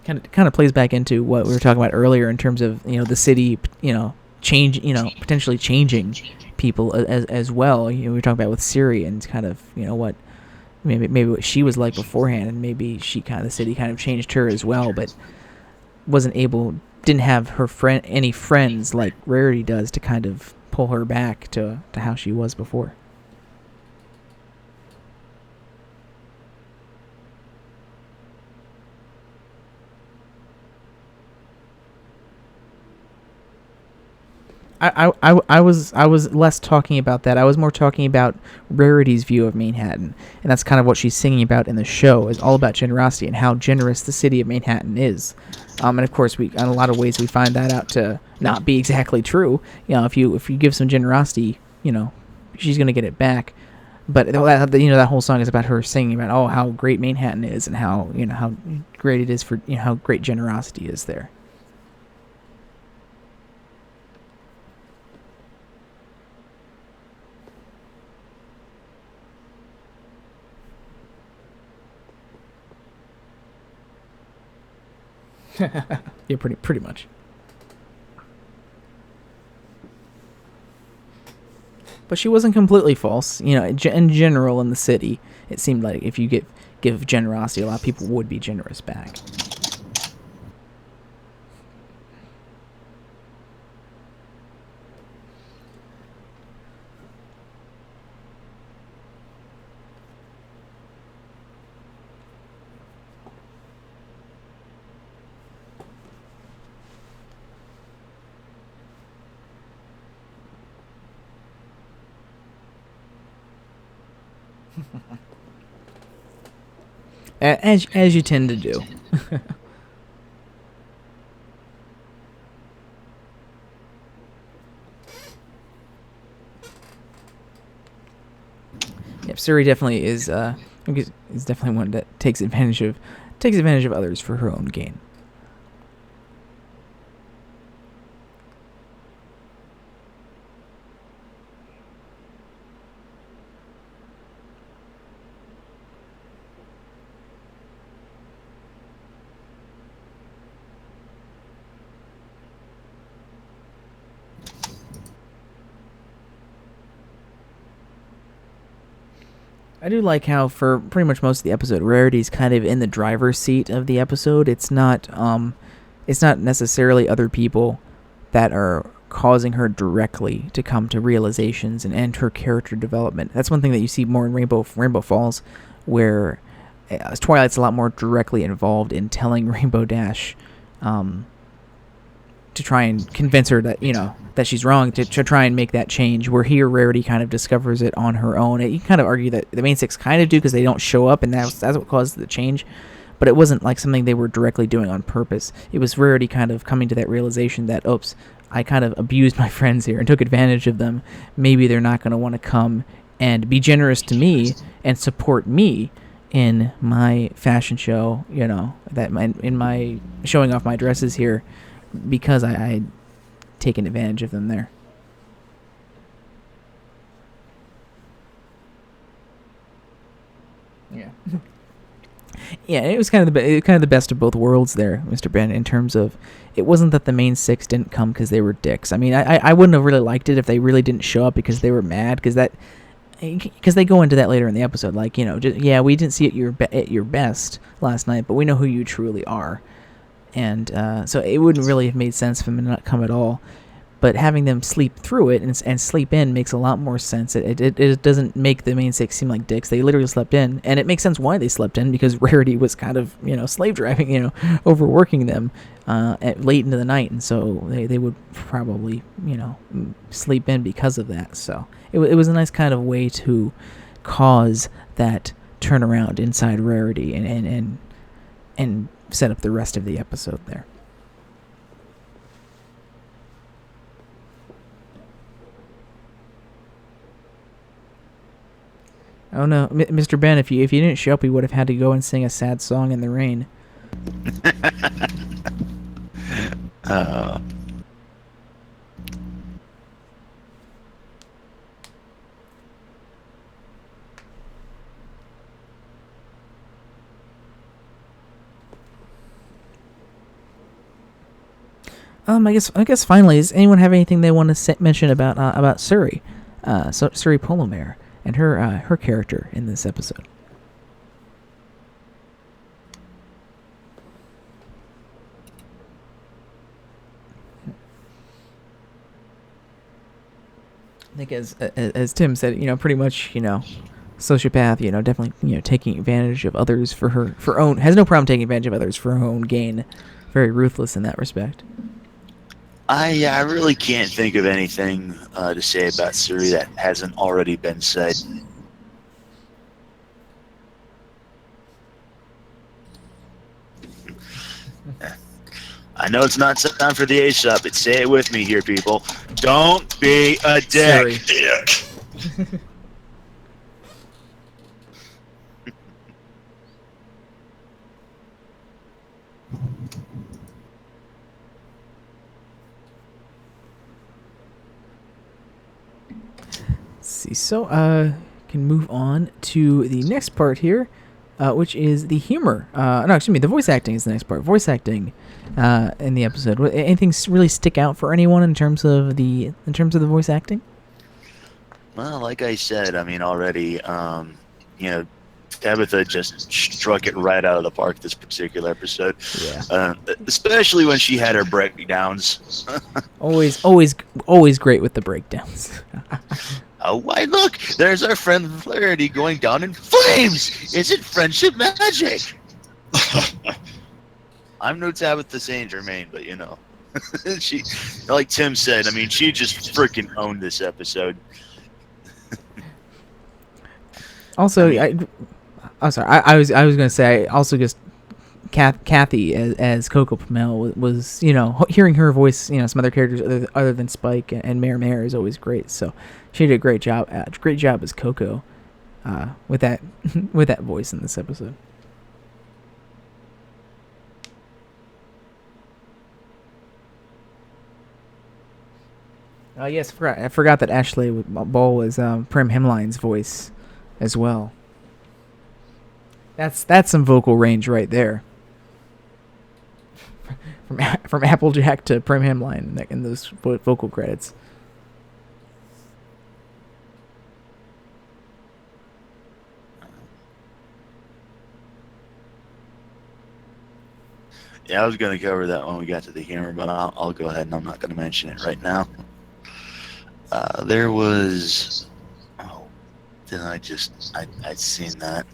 Kind of plays back into what we were talking about earlier in terms of the city potentially changing people as well. We were talking about with Siri and kind of what maybe what she was like beforehand, and maybe the city kind of changed her as well, but didn't have any friends like Rarity does to kind of pull her back to how she was before. I was less talking about that. I was more talking about Rarity's view of Manhattan, and that's kind of what she's singing about in the show, is all about generosity and how generous the city of Manhattan is. And of course, in a lot of ways, we find that out to not be exactly true. If you give some generosity, she's gonna get it back. But that whole song is about her singing about how great Manhattan is and how how great it is for how great generosity is there. Yeah, pretty much. But she wasn't completely false. In general in the city, it seemed like if you give generosity, a lot of people would be generous back. As you tend to do. Yep, Suri definitely is definitely one that takes advantage of others for her own gain. I do like how for pretty much most of the episode, Rarity's kind of in the driver's seat of the episode. It's not necessarily other people that are causing her directly to come to realizations and her character development. That's one thing that you see more in Rainbow Falls, where Twilight's a lot more directly involved in telling Rainbow Dash to try and convince her that that she's wrong, to try and make that change. Where here, Rarity kind of discovers it on her own. You can kind of argue that the main six kind of do, because they don't show up, and that's what caused the change. But it wasn't like something they were directly doing on purpose. It was Rarity kind of coming to that realization that, oops, I kind of abused my friends here and took advantage of them. Maybe they're not going to want to come and be generous to me and support me in my fashion show, in my showing off my dresses here, because I taken advantage of them there. Yeah. Yeah, it was kind of the best of both worlds there, Mr. Ben, in terms of it wasn't that the main six didn't come because they were dicks. I mean, I wouldn't have really liked it if they really didn't show up because they were mad, because they go into that later in the episode, like, we didn't see it at your best last night, but we know who you truly are. And so it wouldn't really have made sense for them to not come at all. But having them sleep through it and sleep in makes a lot more sense. It doesn't make the main six seem like dicks. They literally slept in. And it makes sense why they slept in, because Rarity was kind of, slave driving, overworking them late into the night. And so they would probably, sleep in because of that. So it was a nice kind of way to cause that turnaround inside Rarity and set up the rest of the episode there. Oh no, Mr. Ben, if you didn't show up, we would have had to go and sing a sad song in the rain. I guess finally, does anyone have anything they want to mention about Suri, Suri Polomare and her character in this episode? I think as Tim said, pretty much, sociopath, definitely, taking advantage of others for her own, has no problem taking advantage of others for her own gain. Very ruthless in that respect. I really can't think of anything to say about Suri that hasn't already been said. I know it's not time for the A-Shop, but say it with me here, people. Don't be a dick. Dick. See, so can move on to the next part here, which is the humor. No, excuse me, the voice acting is the next part. Voice acting in the episode. Anything really stick out for anyone in terms of the voice acting? Well, like I said, I mean already, Tabitha just struck it right out of the park this particular episode. Yeah. Especially when she had her breakdowns. always great with the breakdowns. Oh, why look! There's our friend Rarity going down in flames! Is it friendship magic? I'm no Tabitha St. Germain, but she, like Tim said, I mean, she just freaking owned this episode. Also, I'm sorry. I was gonna say also just Kathy as Coco Pamel was hearing her voice some other characters other than Spike and Mare is always great. So she did a great job as Coco with that with that voice in this episode. Oh yes, I forgot that Ashley Ball was Prim Hemline's voice as well. That's some vocal range right there. From Applejack to Prim Hemline in those vocal credits. Yeah, I was going to cover that when we got to the humor, but I'll go ahead and I'm not going to mention it right now. There was... Oh, then I'd seen that.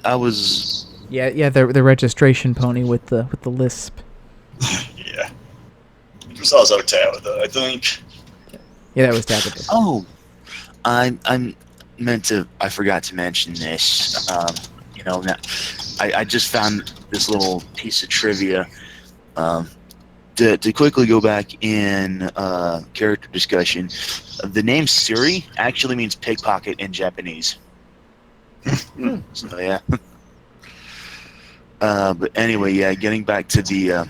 I was... Yeah, the registration pony with the lisp. Yeah. It was also Tabitha, I think. Yeah, that was Tabitha. Oh, I forgot to mention this. I just found this little piece of trivia. To quickly go back in character discussion, the name Suri actually means pickpocket in Japanese. So yeah. But anyway, yeah. Getting back to the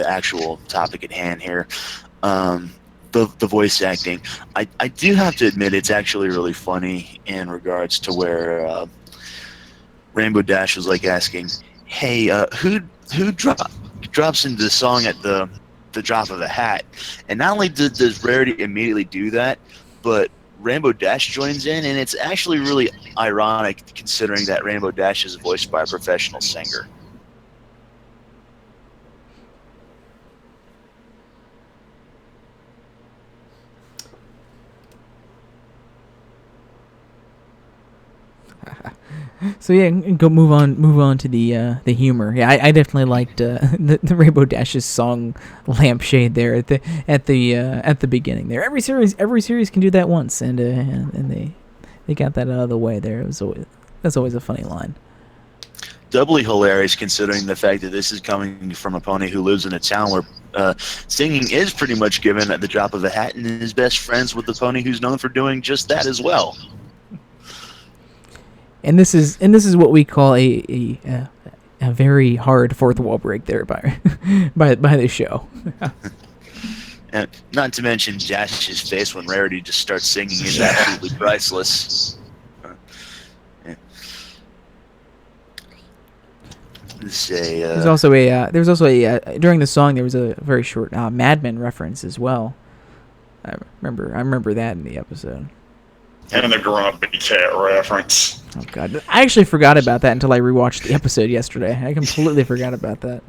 actual topic at hand here, the voice acting. I do have to admit it's actually really funny in regards to where Rainbow Dash was like asking, "Hey, who drops into the song at the drop of a hat?" And not only does Rarity immediately do that, but Rainbow Dash joins in, and it's actually really ironic considering that Rainbow Dash is voiced by a professional singer. So yeah, go move on to the humor. Yeah, I definitely liked the Rainbow Dash's song "Lampshade" there at the beginning. There, every series can do that once, and they got that out of the way there. That's always a funny line. doubly hilarious considering the fact that this is coming from a pony who lives in a town where singing is pretty much given at the drop of a hat, and is best friends with the pony who's known for doing just that as well. And this is what we call a very hard fourth wall break there by the show. And not to mention Josh's face when Rarity just starts singing is absolutely priceless. There's also a during the song there was a very short Mad Men reference as well. I remember that in the episode. And the Grumpy Cat reference. Oh god, I actually forgot about that until I rewatched the episode yesterday. I completely forgot about that.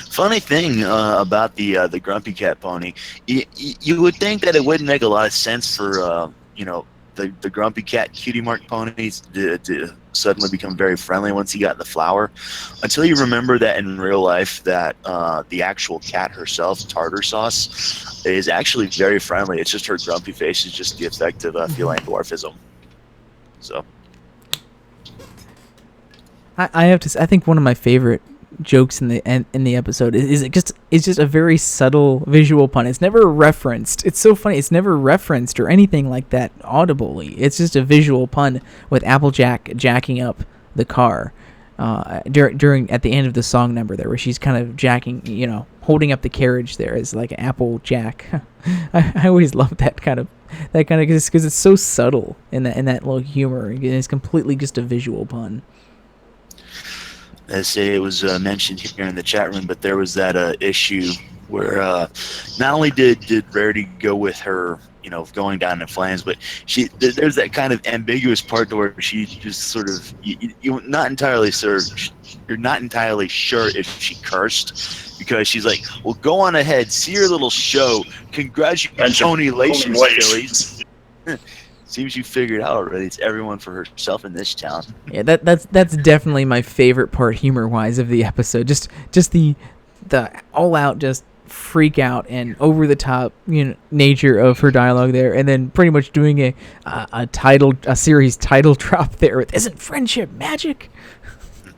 Funny thing about the Grumpy Cat pony, you would think that it wouldn't make a lot of sense for the Grumpy Cat cutie mark ponies to suddenly become very friendly once he got in the flower, until you remember that in real life that the actual cat herself, Tartar Sauce, is actually very friendly. It's just her grumpy face is just the effect of feline dwarfism. So I have to say, I think one of my favorite jokes in the episode is just a very subtle visual pun. It's never referenced. It's so funny. It's never referenced or anything like that audibly. It's just a visual pun with Applejack jacking up the car during at the end of the song number there, where she's kind of jacking, holding up the carriage there as like Applejack. I always love that kind of because it's so subtle in that little humor. It's completely just a visual pun. As say it was mentioned here in the chat room, but there was that issue where not only did Rarity go with her, going down in flames, but there's that kind of ambiguous part where she just sort of you're not entirely sure if she cursed, because she's like, well, go on ahead, see your little show, congratulations, Phillies. Seems you figured out already. It's everyone for herself in this town. Yeah, that's definitely my favorite part humor-wise of the episode. Just the all-out just freak out and over-the-top nature of her dialogue there, and then pretty much doing a series title drop there with "Isn't friendship magic?"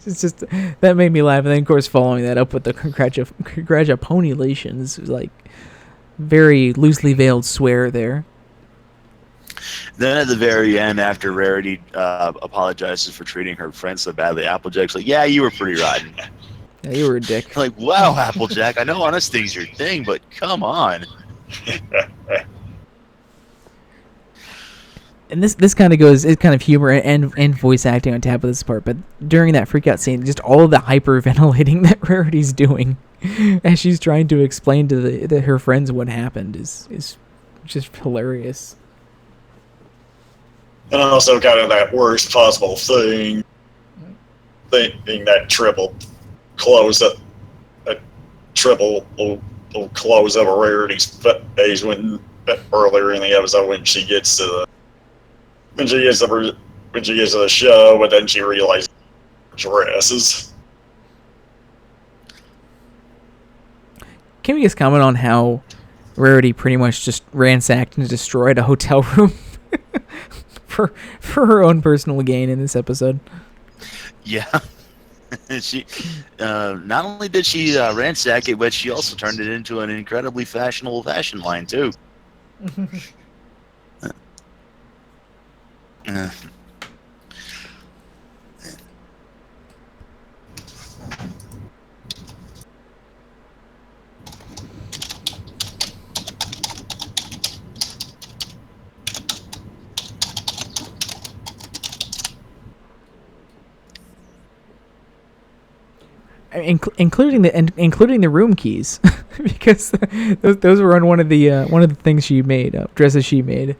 It's just that made me laugh, and then of course following that up with the congratulations, like very loosely veiled swear there. Then at the very end, after Rarity apologizes for treating her friend so badly, Applejack's like, yeah, you were pretty rotten. Yeah, you were a dick. Like, wow, Applejack, I know honesty's your thing, but come on. And this kind of goes, it's kind of humor and voice acting on top of this part, but during that freak out scene, just all of the hyperventilating that Rarity's doing as she's trying to explain to her friends what happened is just hilarious. And also kind of that worst possible thing that triple close up, a triple will close up a Rarity's face when earlier in the episode when she gets to the show, but then she realizes dresses. Can we just comment on how Rarity pretty much just ransacked and destroyed a hotel room for her own personal gain in this episode? Yeah. She not only did she ransack it, but she also turned it into an incredibly fashionable fashion line too. Including the room keys, because those were on one of the things she made, dresses she made.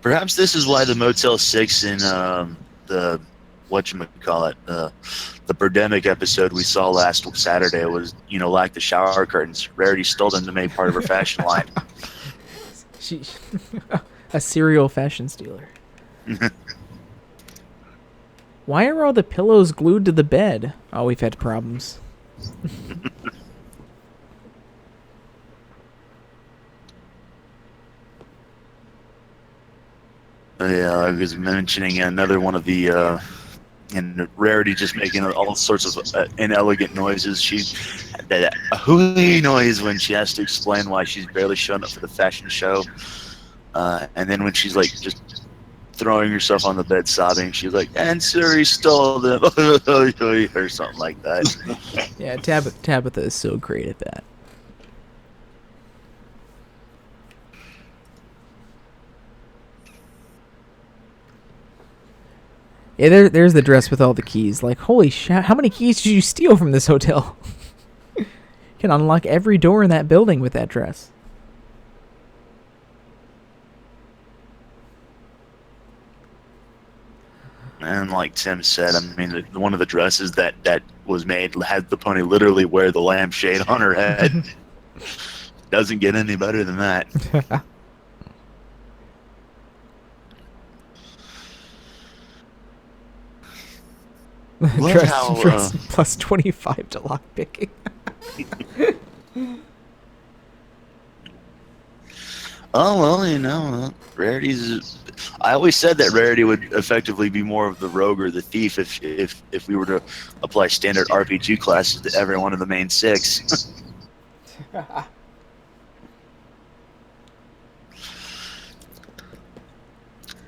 Perhaps this is why the Motel 6 in the whatchamacallit, the Birdemic episode we saw last Saturday was, like the shower curtains. Rarity stole them to make part of her fashion line. She a serial fashion stealer. Why are all the pillows glued to the bed? Oh, we've had problems. Yeah, I was mentioning another one of the and Rarity just making all sorts of inelegant noises. She that a hooey noise when she has to explain why she's barely showing up for the fashion show, and then when she's like just throwing herself on the bed sobbing, she's like, "And Suri stole them," or something like that. Yeah, Tabitha is so great at that. Yeah, there's the dress with all the keys. Like, holy shit, how many keys did you steal from this hotel? You can unlock every door in that building with that dress. And like Tim said, I mean, one of the dresses that was made had the pony literally wear the lampshade on her head. Doesn't get any better than that. Dress plus 25 to lockpicking. Oh well, you know, Rarity's. I always said that Rarity would effectively be more of the rogue or the thief if we were to apply standard RPG classes to every one of the main 6.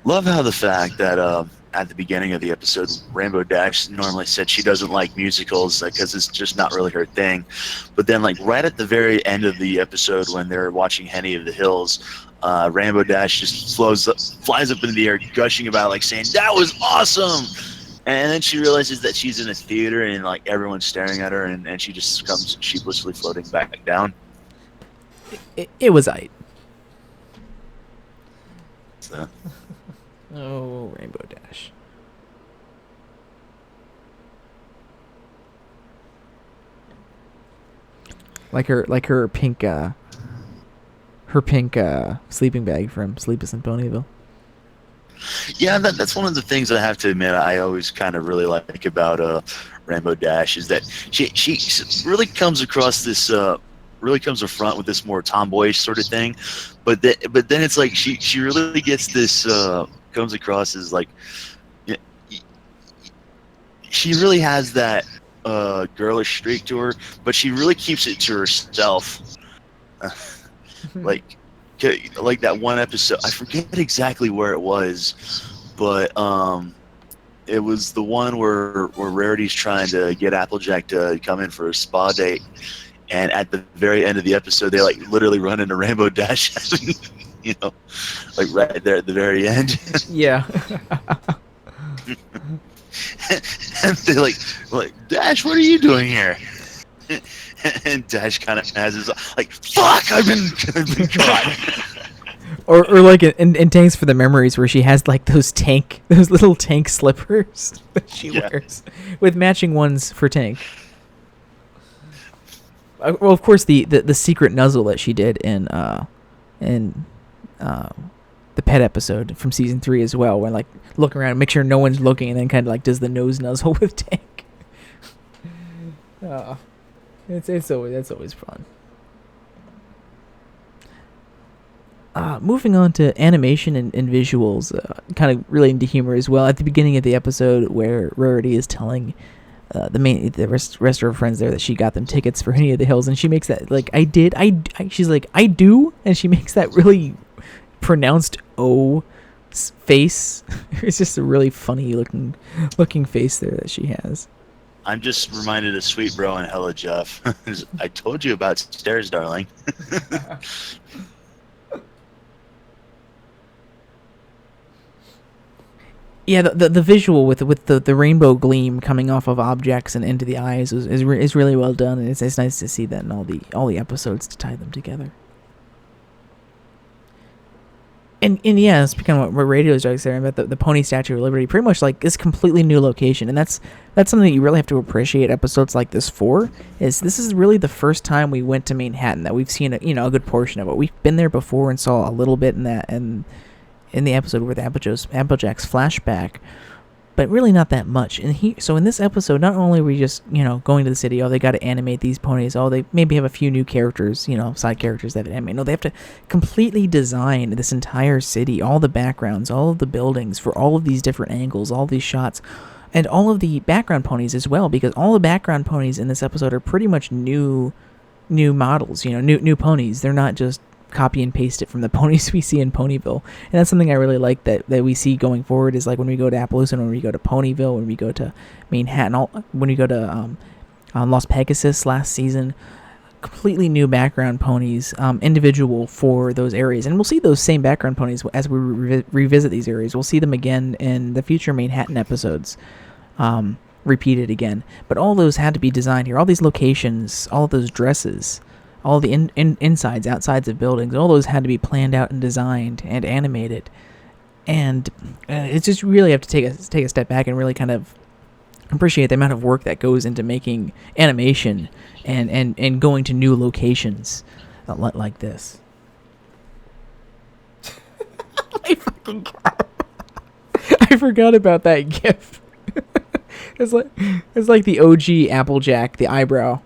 Love how the fact that at the beginning of the episode, Rainbow Dash normally said she doesn't like musicals because it's just not really her thing. But then, like right at the very end of the episode, when they're watching Henny of the Hills, Rainbow Dash just flies up into the air, gushing about, like saying that was awesome. And then she realizes that she's in a theater and like everyone's staring at her, and she just comes sheepishly floating back down. It was aight. So. Oh, Rainbow Dash. Like her pink sleeping bag from Sleepless in Ponyville. Yeah, that's one of the things I have to admit I always kind of really like about Rainbow Dash is that she really comes across this really comes affront with this more tomboyish sort of thing, but then it's like she really gets this comes across as like she really has that girlish streak to her, but she really keeps it to herself. like that one episode, I forget exactly where it was, but it was the one where Rarity's trying to get Applejack to come in for a spa date, and at the very end of the episode they like literally run into Rainbow Dash. You know, like right there at the very end. Yeah. And they're like, Dash, what are you doing here? And Dash kind of has his like, fuck, I've been caught. or like in Tanks for the Memories, where she has like those little tank slippers that she wears with matching ones for Tank. Well, of course, the secret nuzzle that she did in the pet episode from season 3 as well, when like look around, make sure no one's looking, and then kind of like does the nose nuzzle with Tank. That's always fun. Moving on to animation and visuals, kind of relating to humor as well. At the beginning of the episode, where Rarity is telling the rest of her friends there that she got them tickets for Henny of the Hills, and she makes that like she's like, I do, and she makes that really pronounced O face. It's just a really funny looking face there that she has. I'm just reminded of Sweet Bro and Hella Jeff. I told you about stairs, darling. Yeah, the visual with the rainbow gleam coming off of objects and into the eyes is really well done, and it's nice to see that in all the episodes to tie them together. And yeah, speaking of what Radio was saying about the Pony Statue of Liberty, pretty much like this completely new location, and that's something that you really have to appreciate episodes like this for. This is really the first time we went to Manhattan that we've seen a good portion of it. We've been there before and saw a little bit in the episode with Applejack's flashback, but really not that much. And so in this episode, not only are we just, going to the city, they got to animate these ponies, they maybe have a few new characters, side characters that animate. No, they have to completely design this entire city, all the backgrounds, all of the buildings for all of these different angles, all these shots, and all of the background ponies as well, because all the background ponies in this episode are pretty much new models, new ponies. They're not just copy and paste it from the ponies we see in Ponyville. And that's something I really like that we see going forward, is like when we go to Appaloosa, when we go to Ponyville, when we go to Manhattan, when we go to Las Pegasus last season, completely new background ponies, individual for those areas. And we'll see those same background ponies as we revisit these areas. We'll see them again in the future Manhattan episodes, repeated again. But all those had to be designed here. All these locations, all of those dresses, all the insides, outsides of buildings, all those had to be planned out and designed and animated. And it's just really have to take a step back and really kind of appreciate the amount of work that goes into making animation and going to new locations like this. I fucking I forgot about that GIF. It's like the OG Applejack, the eyebrow.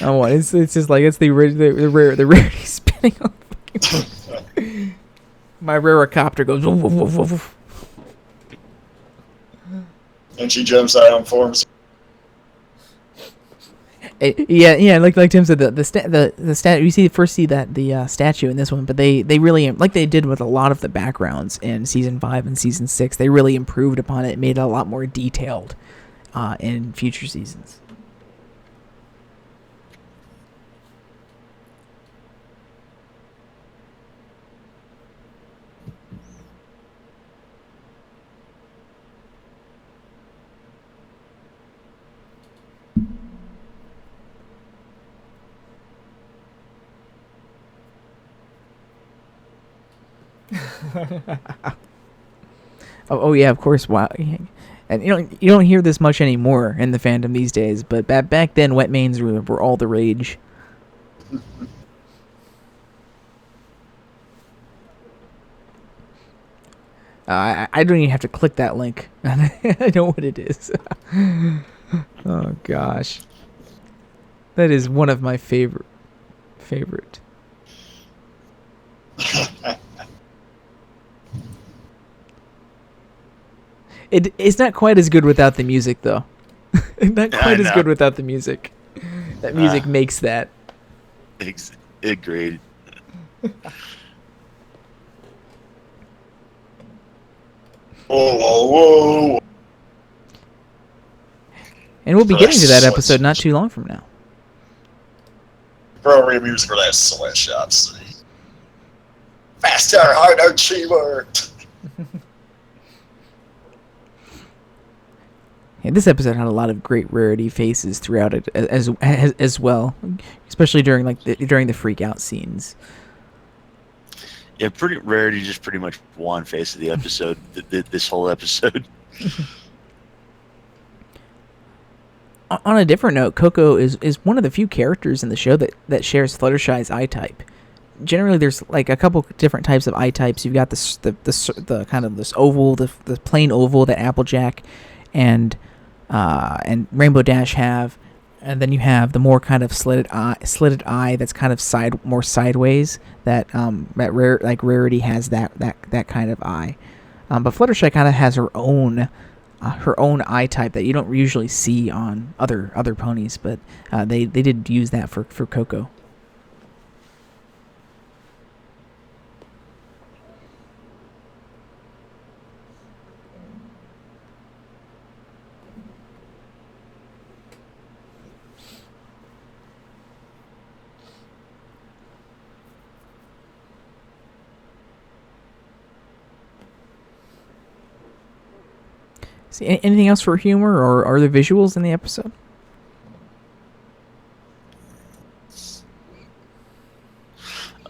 Oh, it's just like it's the Rarity spinning on fucking my Raricopter goes woof, woof, woof, woof. And she jumps out and forms. Yeah, like Tim said, the statue. You first see that the statue in this one, but they really, like they did with a lot of the backgrounds in season 5 and season 6, they really improved upon it, made it a lot more detailed in future seasons. oh yeah, of course. Wow. And you don't hear this much anymore in the fandom these days, but back then wet manes were all the rage. I don't even have to click that link. I know what it is. Oh gosh, that is one of my favorite. It's not quite as good without the music, though. Not quite as good without the music. That music makes that. Agreed. Whoa. And we'll be getting to that episode not too long from now. Pro reviews for that sweatshop scene. Faster, harder, cheaper. Yeah, this episode had a lot of great Rarity faces throughout it as well, especially during the freak out scenes. Yeah, Rarity just pretty much one face of the episode. This whole episode. On a different note, Coco is one of the few characters in the show that shares Fluttershy's eye type. Generally, there's like a couple different types of eye types. You've got the kind of this oval, the plain oval that Applejack and Rainbow Dash have, and then you have the more kind of slitted eye that's kind of more sideways. That Rarity has that kind of eye, but Fluttershy kind of has her own eye type that you don't usually see on other ponies, but they did use that for Coco. See, anything else for humor or the visuals in the episode?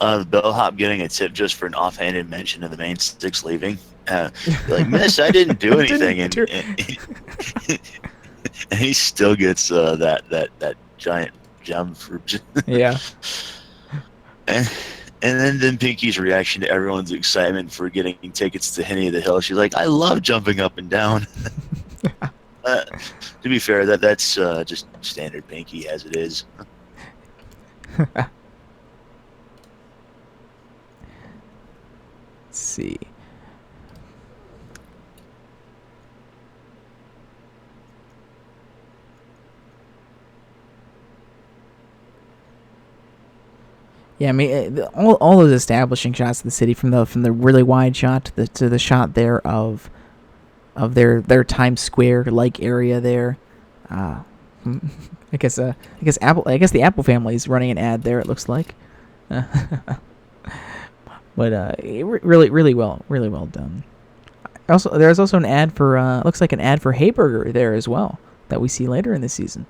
The bellhop getting a tip just for an offhanded mention of the main six leaving. Like, miss, I didn't do anything. And he still gets that giant gem for... Yeah. And then Pinky's reaction to everyone's excitement for getting tickets to Henny of the Hill. She's like, I love jumping up and down. To be fair, that's just standard Pinky as it is. Let's see. Yeah, I mean, all those establishing shots of the city, from the really wide shot to the shot there of their Times Square like area there. I guess the Apple family is running an ad there. It looks like, but really well done. Also, there's also an ad for looks like an ad for Hayburger there as well that we see later in the season.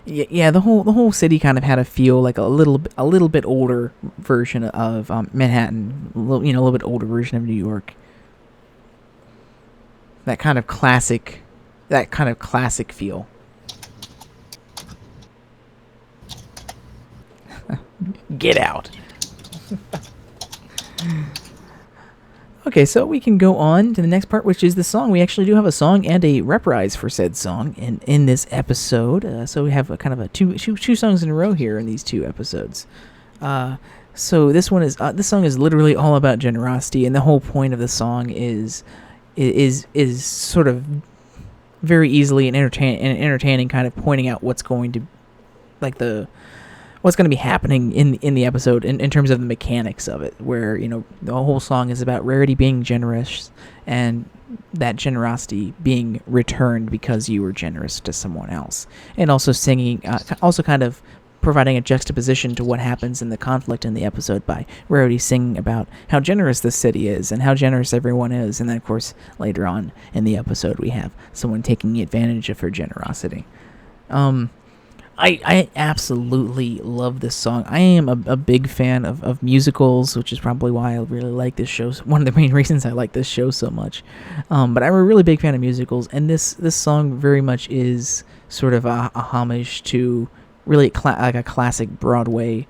Yeah, the whole city kind of had a feel like a little bit older version of Manhattan, a little bit older version of New York. That kind of classic feel. Get out. Okay, so we can go on to the next part, which is the song. We actually do have a song and a reprise for said song in this episode. So we have a kind of a two songs in a row here in these two episodes. So this song is literally all about generosity, and the whole point of the song is sort of very easily and entertaining, kind of pointing out what's going to what's going to be happening in the episode in terms of the mechanics of it, where, the whole song is about Rarity being generous and that generosity being returned because you were generous to someone else, and also singing, also kind of providing a juxtaposition to what happens in the conflict in the episode by Rarity singing about how generous the city is and how generous everyone is, and then of course later on in the episode we have someone taking advantage of her generosity. I absolutely love this song. I am a big fan of musicals, which is probably why I really like this show. One of the main reasons I like this show so much. But I'm a really big fan of musicals, and this song very much is sort of a homage to really like a classic Broadway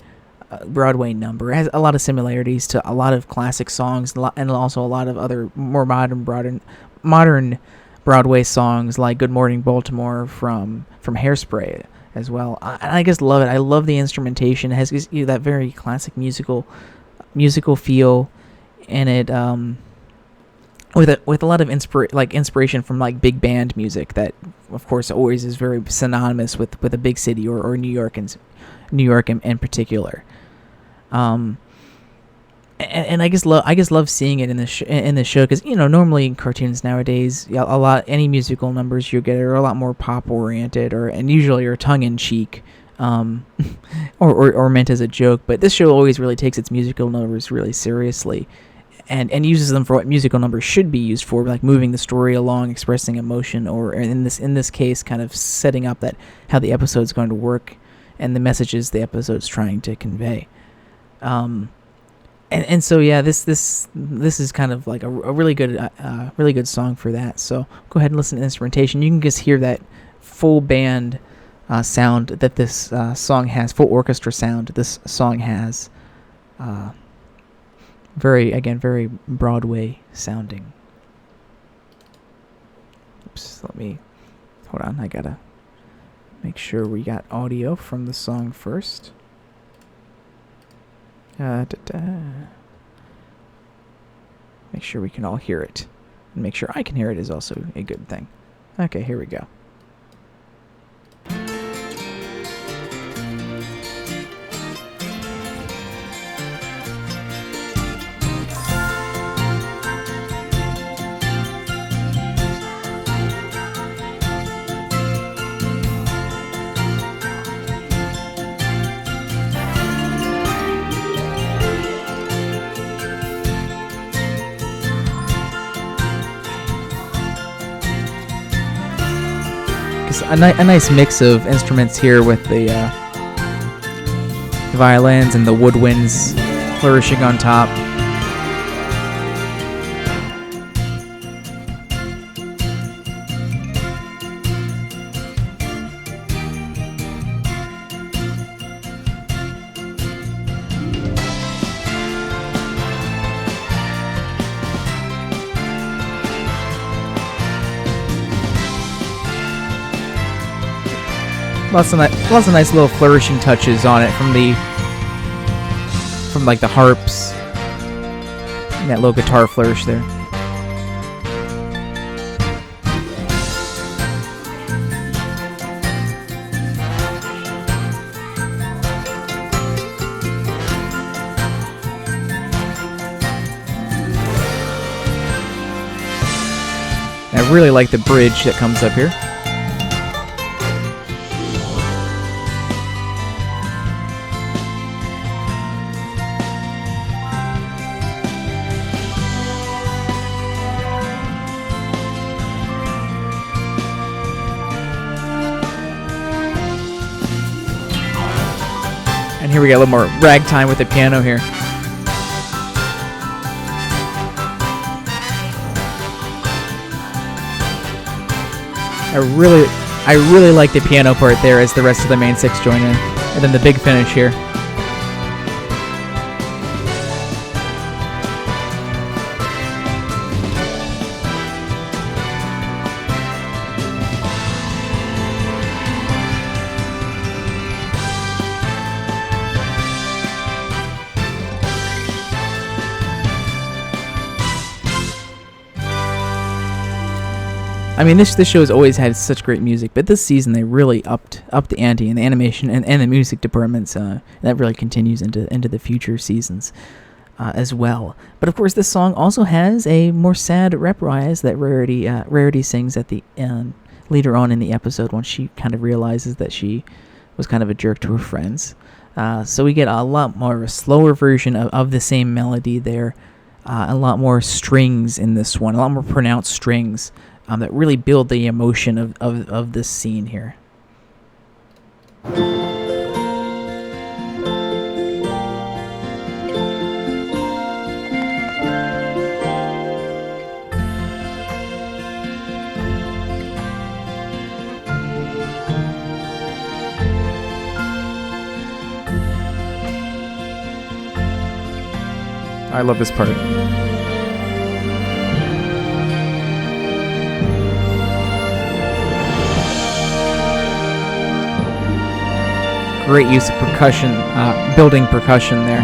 number. It has a lot of similarities to a lot of classic songs, and also a lot of other more modern Broadway songs like Good Morning Baltimore from Hairspray as well. I just love it. I love the instrumentation. It has that very classic musical feel, and it with a lot of inspiration from like big band music that of course always is very synonymous with a big city or New York in particular. And I just love seeing it in the show, because normally in cartoons nowadays, any musical numbers you get are a lot more pop oriented and usually are tongue in cheek, or meant as a joke. But this show always really takes its musical numbers really seriously, and uses them for what musical numbers should be used for, like moving the story along, expressing emotion, or in this case, kind of setting up how the episode's going to work and the messages the episode's trying to convey. And so yeah, this is kind of like a really good song for that. So go ahead and listen to the instrumentation. You can just hear that full band sound that this song has, full orchestra sound this song has. Very Broadway sounding. Oops, hold on. I gotta make sure we got audio from the song first. Make sure we can all hear it. And make sure I can hear it is also a good thing. Okay, here we go. A nice mix of instruments here with the violins and the woodwinds flourishing on top. Lots of nice little flourishing touches on it from like the harps. And that little guitar flourish there. I really like the bridge that comes up here. And here we got a little more ragtime with the piano here. I really like the piano part there as the rest of the main six join in. And then the big finish here. I mean, this show has always had such great music, but this season they really upped the ante in the animation and the music departments. That really continues into the future seasons as well. But of course, this song also has a more sad reprise that Rarity sings at the end, later on in the episode, once she kind of realizes that she was kind of a jerk to her friends. So we get a lot more of a slower version of the same melody there, a lot more strings in this one, a lot more pronounced strings. That really build the emotion of this scene here. I love this part. Great use of percussion, building percussion there.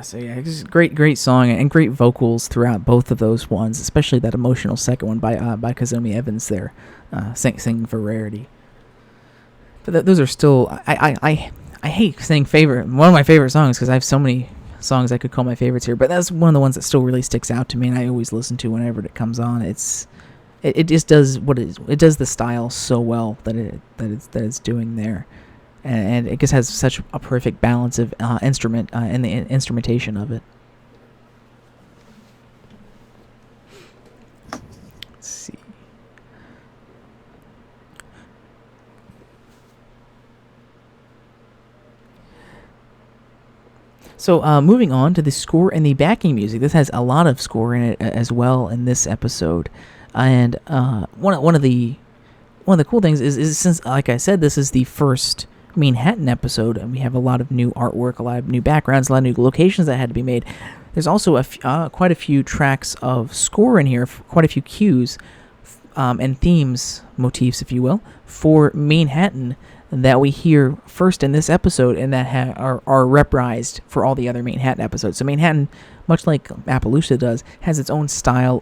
So yeah, it's a great song and great vocals throughout both of those ones, especially that emotional second one by Kazumi Evans there, singing for Rarity. But those are still, I hate saying favorite, one of my favorite songs, because I have so many songs I could call my favorites here, but that's one of the ones that still really sticks out to me, and I always listen to whenever it comes on. It just does what it does the style so well that it's doing there, and it just has such a perfect balance of instrument and the instrumentation of it. Let's see. So moving on to the score and the backing music. This has a lot of score in it as well in this episode, and one of the cool things is since, like I said, this is the first Manhattan episode, and we have a lot of new artwork, a lot of new backgrounds, a lot of new locations that had to be made. There's also quite a few tracks of score in here, quite a few cues and themes, motifs, if you will, for Manhattan that we hear first in this episode and that are reprised for all the other Manhattan episodes. So Manhattan, much like Appaloosa does, has its own style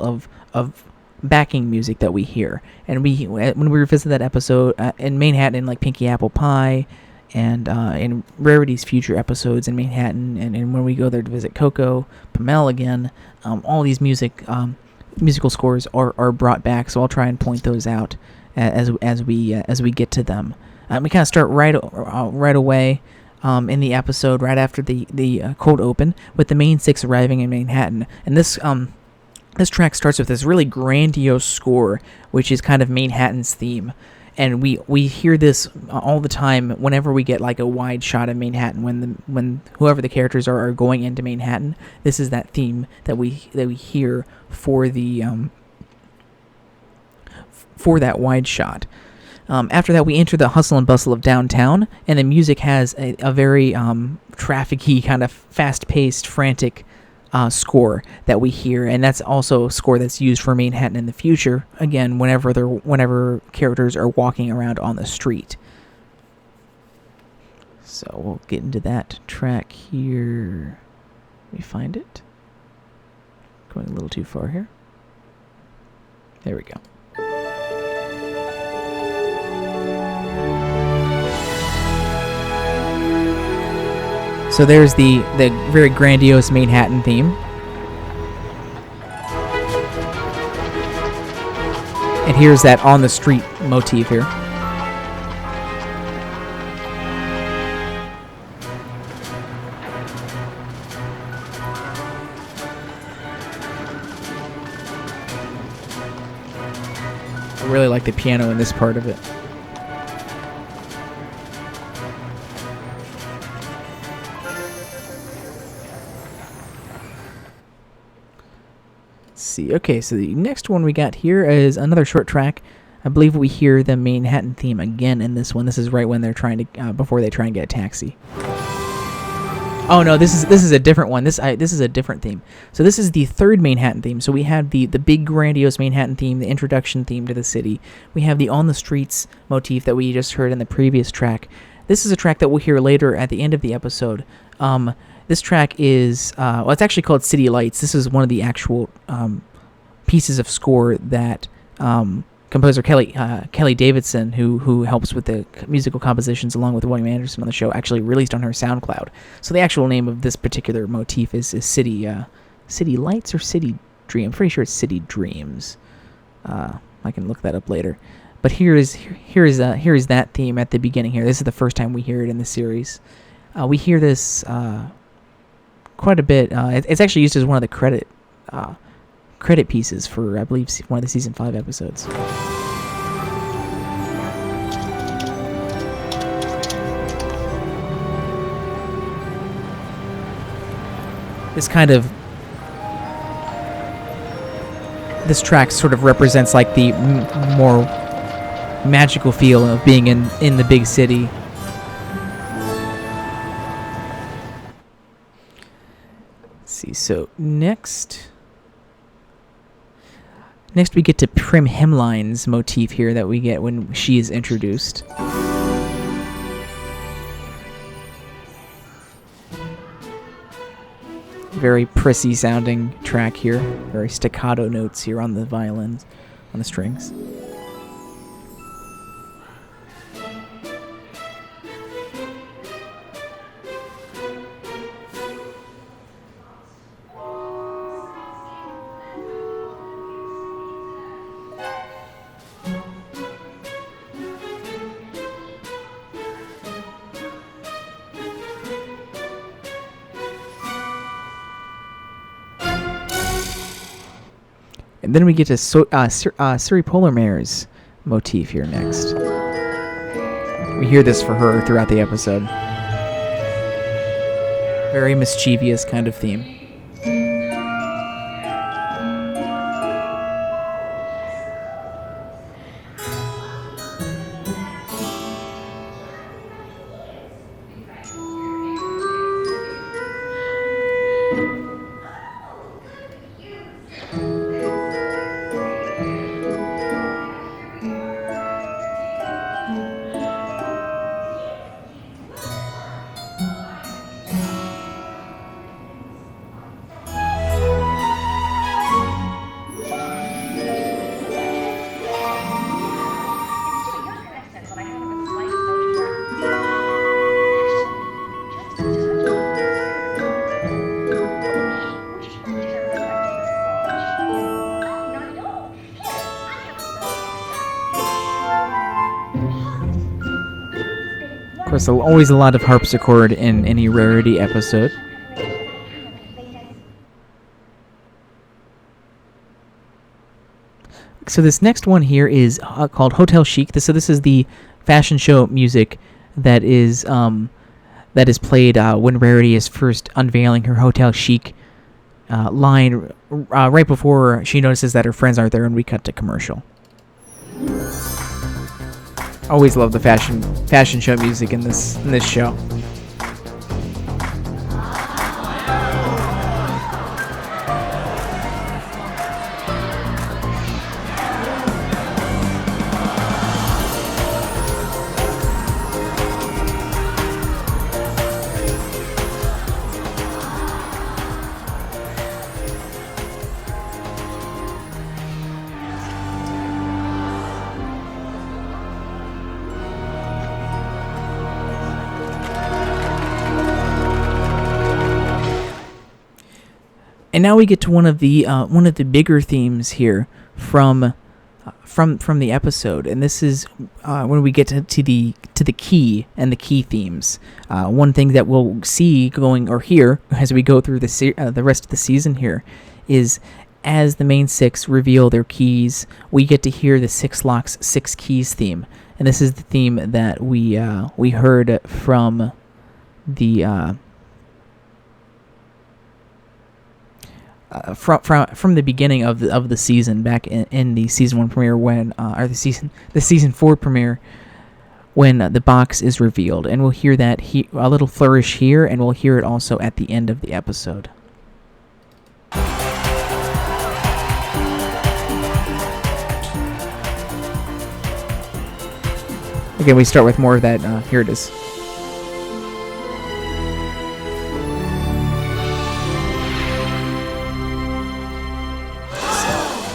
of backing music that we hear. And when we revisit that episode in Manhattan, in like Pinky Apple Pie, and in Rarity's future episodes in Manhattan, and when we go there to visit Coco, Pamela again, all these musical scores are brought back. So I'll try and point those out as we get to them. We kind of start right away in the episode, right after the cold open, with the main six arriving in Manhattan, and this track starts with this really grandiose score, which is kind of Manhattan's theme, and we hear this all the time whenever we get like a wide shot of Manhattan. When whoever the characters are going into Manhattan, this is that theme that we hear for the for that wide shot. After that, we enter the hustle and bustle of downtown, and the music has a very traffic-y, kind of fast-paced, frantic score that we hear, and that's also a score that's used for Manhattan in the future. Again, whenever characters are walking around on the street. So we'll get into that track here. Let me find it. Going a little too far here. There we go. So there's the very grandiose Manhattan theme. And here's that on the street motif here. I really like the piano in this part of it. See. Okay, so the next one we got here is another short track. I believe we hear the Manhattan theme again in this one. This is right when they're trying to before they try and get a taxi. Oh no, this is a different one. This is a different theme. So this is the third Manhattan theme. So we have the big grandiose Manhattan theme, the introduction theme to the city. We have the on the streets motif that we just heard in the previous track. This is a track that we'll hear later at the end of the episode. This track is, it's actually called City Lights. This is one of the actual pieces of score that composer Kelly Davidson, who helps with the musical compositions along with William Anderson on the show, actually released on her SoundCloud. So the actual name of this particular motif is City Lights or City Dream. I'm pretty sure it's City Dreams. I can look that up later. But here is that theme at the beginning here. This is the first time we hear it in the series. We hear this quite a bit. It's actually used as one of the credit pieces for, I believe, one of the season 5 episodes. This track sort of represents like the more magical feel of being in the big city. See, so next we get to Prim Hemline's motif here that we get when she is introduced. Very prissy sounding track here. Very staccato notes here on the violins, on the strings. And then we get to Suri Polarmare's motif here next. We hear this for her throughout the episode. Very mischievous kind of theme. Of course, always a lot of harpsichord in any Rarity episode. So this next one here is called Hotel Chic. This is the fashion show music that is played when Rarity is first unveiling her Hotel Chic line right before she notices that her friends aren't there, and we cut to commercial. Always love the fashion show music in this show. And now we get to one of the bigger themes here from the episode, and this is when we get to the key and the key themes. One thing that we'll see going or hear as we go through the rest of the season here is, as the main six reveal their keys, we get to hear the Six Locks, Six Keys theme, and this is the theme that we heard from the. From the beginning of the season, back in the season 1 premiere, when or the season 4 premiere, when the box is revealed, and we'll hear that a little flourish here, and we'll hear it also at the end of the episode. Again, we start with more of that. Here it is.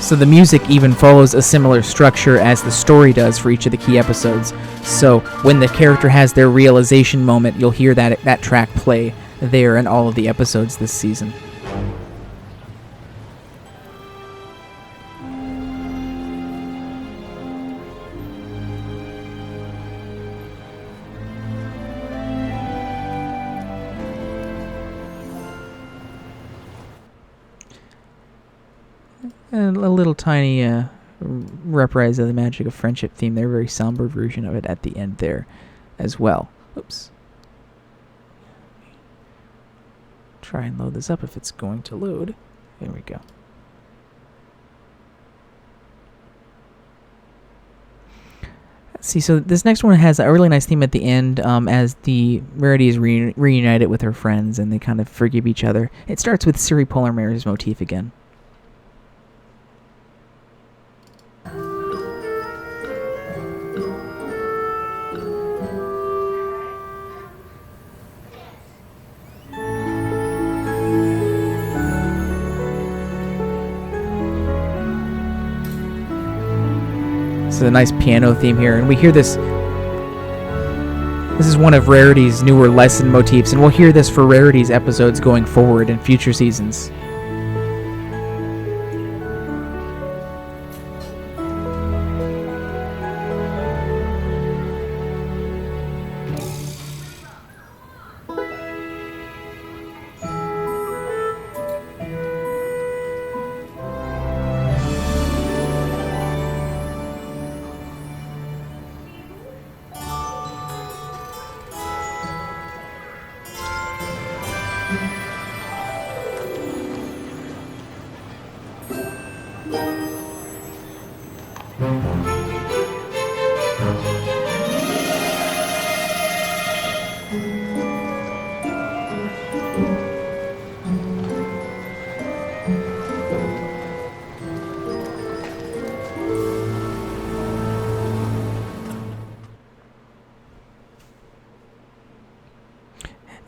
So the music even follows a similar structure as the story does for each of the key episodes. So when the character has their realization moment, you'll hear that track play there in all of the episodes this season. A little tiny reprise of the Magic of Friendship theme there, very somber version of it at the end there as well. Oops. Try and load this up if it's going to load. There we go. Let's see, so this next one has a really nice theme at the end as the Rarity is reunited with her friends and they kind of forgive each other. It starts with Siri Polar Mare's motif again. A nice piano theme here, and we hear this. This is one of Rarity's newer lesson motifs, and we'll hear this for Rarity's episodes going forward in future seasons.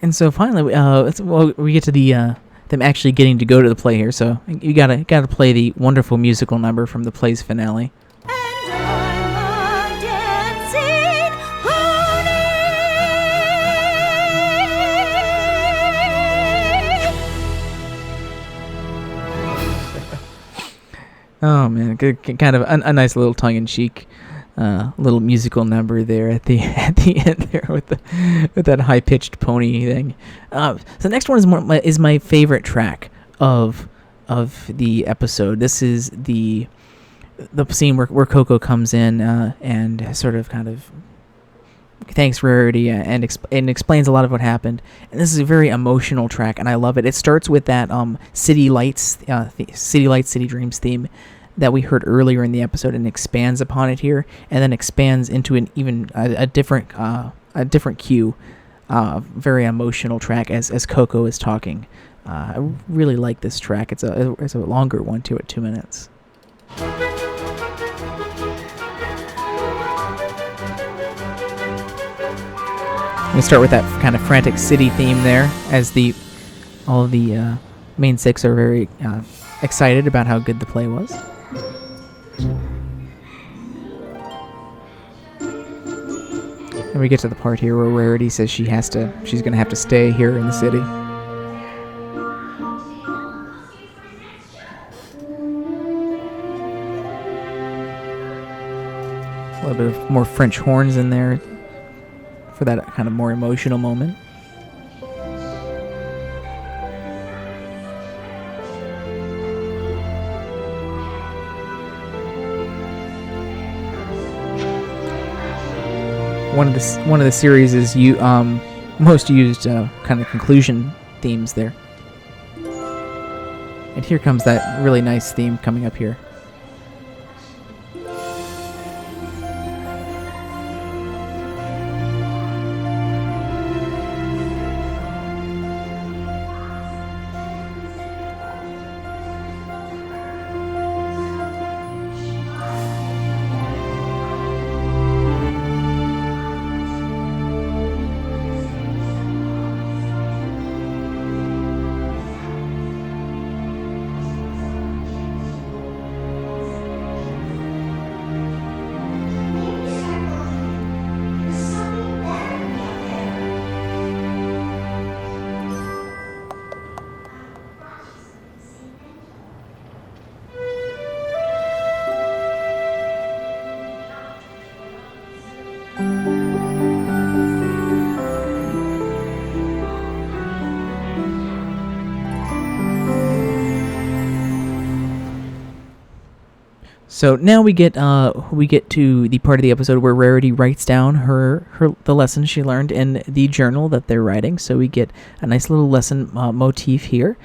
And so finally, we get to the them actually getting to go to the play here. So you gotta play the wonderful musical number from the play's finale. Oh man, good, kind of a nice little tongue-in-cheek little musical number there at the end there with that high-pitched pony thing. So the next one is my favorite track of the episode. This is the scene where Coco comes in and sort of kind of thanks Rarity and explains a lot of what happened. And this is a very emotional track, and I love it. It starts with that City Lights, City Dreams theme that we heard earlier in the episode and expands upon it here, and then expands into an even a different cue, very emotional track as Coco is talking. I really like this track. It's a longer one too, at 2 minutes. We start with that kind of frantic city theme there, as all of the main six are very excited about how good the play was. And we get to the part here where Rarity says she's going to have to stay here in the city. A little bit of more French horns in there for that kind of more emotional moment. One of the series is most used kind of conclusion themes there. And here comes that really nice theme coming up here. So now we get to the part of the episode where Rarity writes down the lessons she learned in the journal that they're writing. So we get a nice little lesson motif here.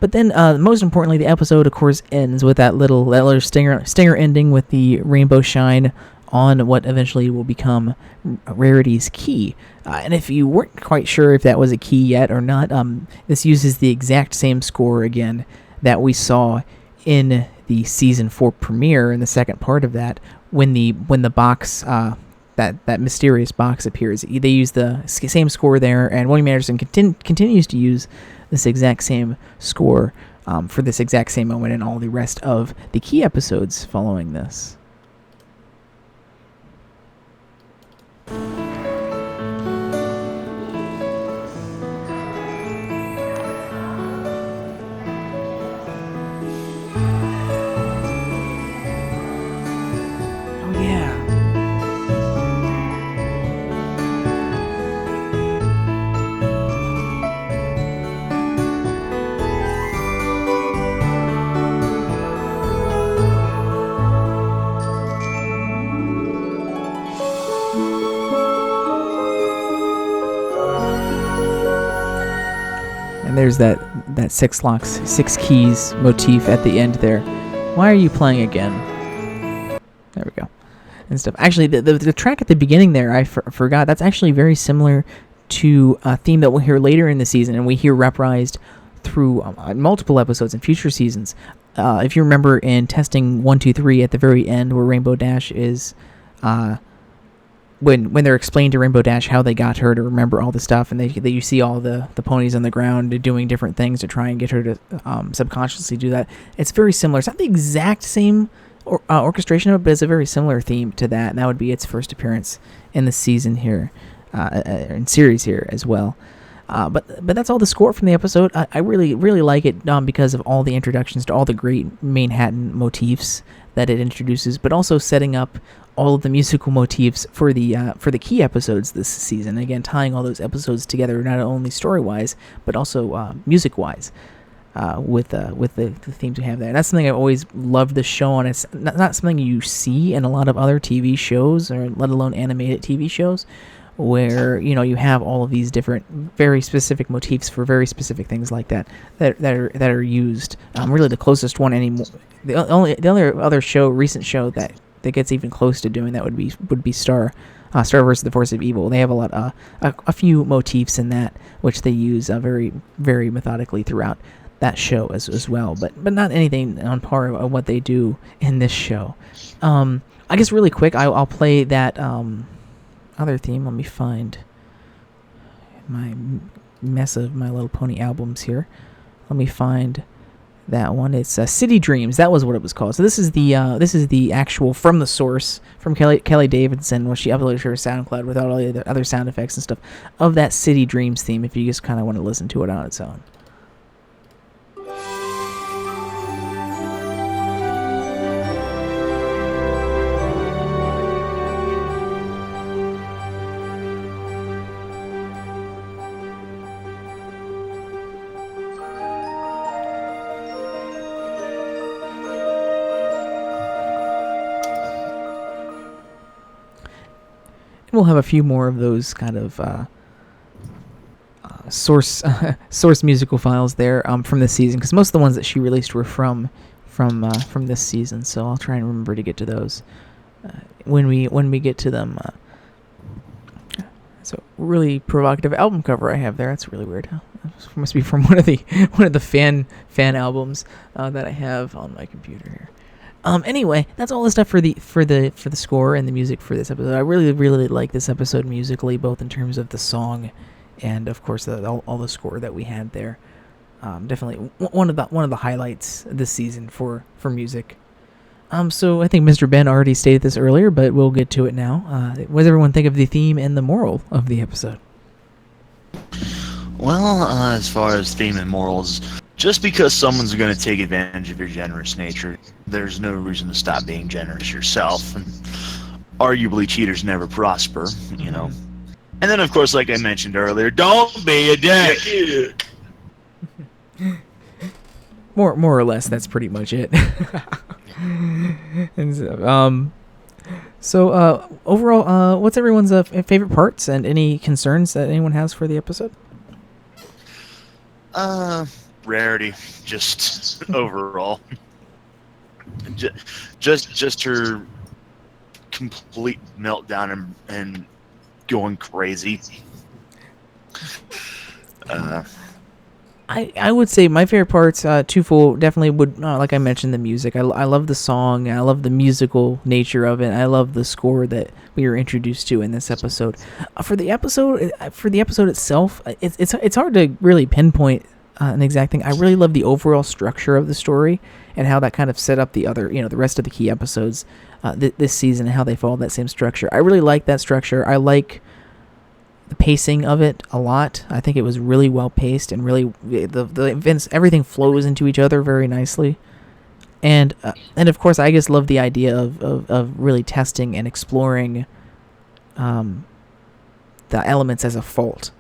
But then, most importantly, the episode, of course, ends with that little stinger ending with the rainbow shine on what eventually will become Rarity's key. And if you weren't quite sure if that was a key yet or not, this uses the exact same score again that we saw in the season 4 premiere, in the second part of that, when the box, that mysterious box appears. They use the same score there, and William Anderson continues to use this exact same score for this exact same moment in all the rest of the key episodes following this. There's that six locks, six keys motif at the end there. Why are you playing again? There we go. And stuff. Actually, the track at the beginning there, I forgot. That's actually very similar to a theme that we'll hear later in the season, and we hear reprised through multiple episodes in future seasons. If you remember in testing 1, 2, 3 at the very end, where Rainbow Dash is, when they're explaining to Rainbow Dash how they got her to remember all the stuff, and you see all the ponies on the ground doing different things to try and get her to subconsciously do that. It's very similar. It's not the exact same orchestration of it, but it's a very similar theme to that, and that would be its first appearance in the season here, in series here as well. But that's all the score from the episode. I really, really like it because of all the introductions to all the great Manhattan motifs that it introduces, but also setting up all of the musical motifs for the key episodes this season. Again, tying all those episodes together, not only story-wise, but also music-wise, with the themes we have there. And that's something I always loved the show on. It's not something you see in a lot of other TV shows, or let alone animated TV shows, where you have all of these different, very specific motifs for very specific things like that are used. Really, the closest one anymore. The other recent show that gets even close to doing that would be Star versus the Force of Evil. They have a few motifs in that which they use very, very methodically throughout that show as well, but not anything on par of what they do in this show. I guess really quick, I'll play that other theme. Let me find my mess of My Little Pony albums here. Let me find that one. It's City Dreams. That was what it was called. So this is the actual from the source from Kelly Davidson, when she uploaded her SoundCloud with all the other sound effects and stuff of that City Dreams theme. If you just kind of want to listen to it on its own. We'll have a few more of those kind of source musical files there from this season, because most of the ones that she released were from this season. So I'll try and remember to get to those when we get to them. So really provocative album cover I have there. That's really weird. It must be from one of the fan albums that I have on my computer here. Anyway, that's all the stuff for the score and the music for this episode. I really, really like this episode musically, both in terms of the song and, of course, all the score that we had there. Definitely one of the highlights this season for music. So I think Mr. Ben already stated this earlier, but we'll get to it now. What does everyone think of the theme and the moral of the episode? Well, as far as theme and morals, just because someone's going to take advantage of your generous nature, there's no reason to stop being generous yourself. And arguably, cheaters never prosper, you know. And then, of course, like I mentioned earlier, don't be a dick. More or less, that's pretty much it. And so, overall, what's everyone's favorite parts and any concerns that anyone has for the episode? Rarity, just overall, just her complete meltdown and going crazy. I would say my favorite parts, twofold, definitely would, like I mentioned, the music. I love the song. I love the musical nature of it. I love the score that we were introduced to in this episode. For the episode itself, it's hard to really pinpoint an exact thing. I really love the overall structure of the story and how that kind of set up the rest of the key episodes this season and how they follow that same structure. I really like that structure. I like the pacing of it a lot. I think it was really well paced and really the events, everything flows into each other very nicely. And of course, I just love the idea of really testing and exploring the elements as a fault,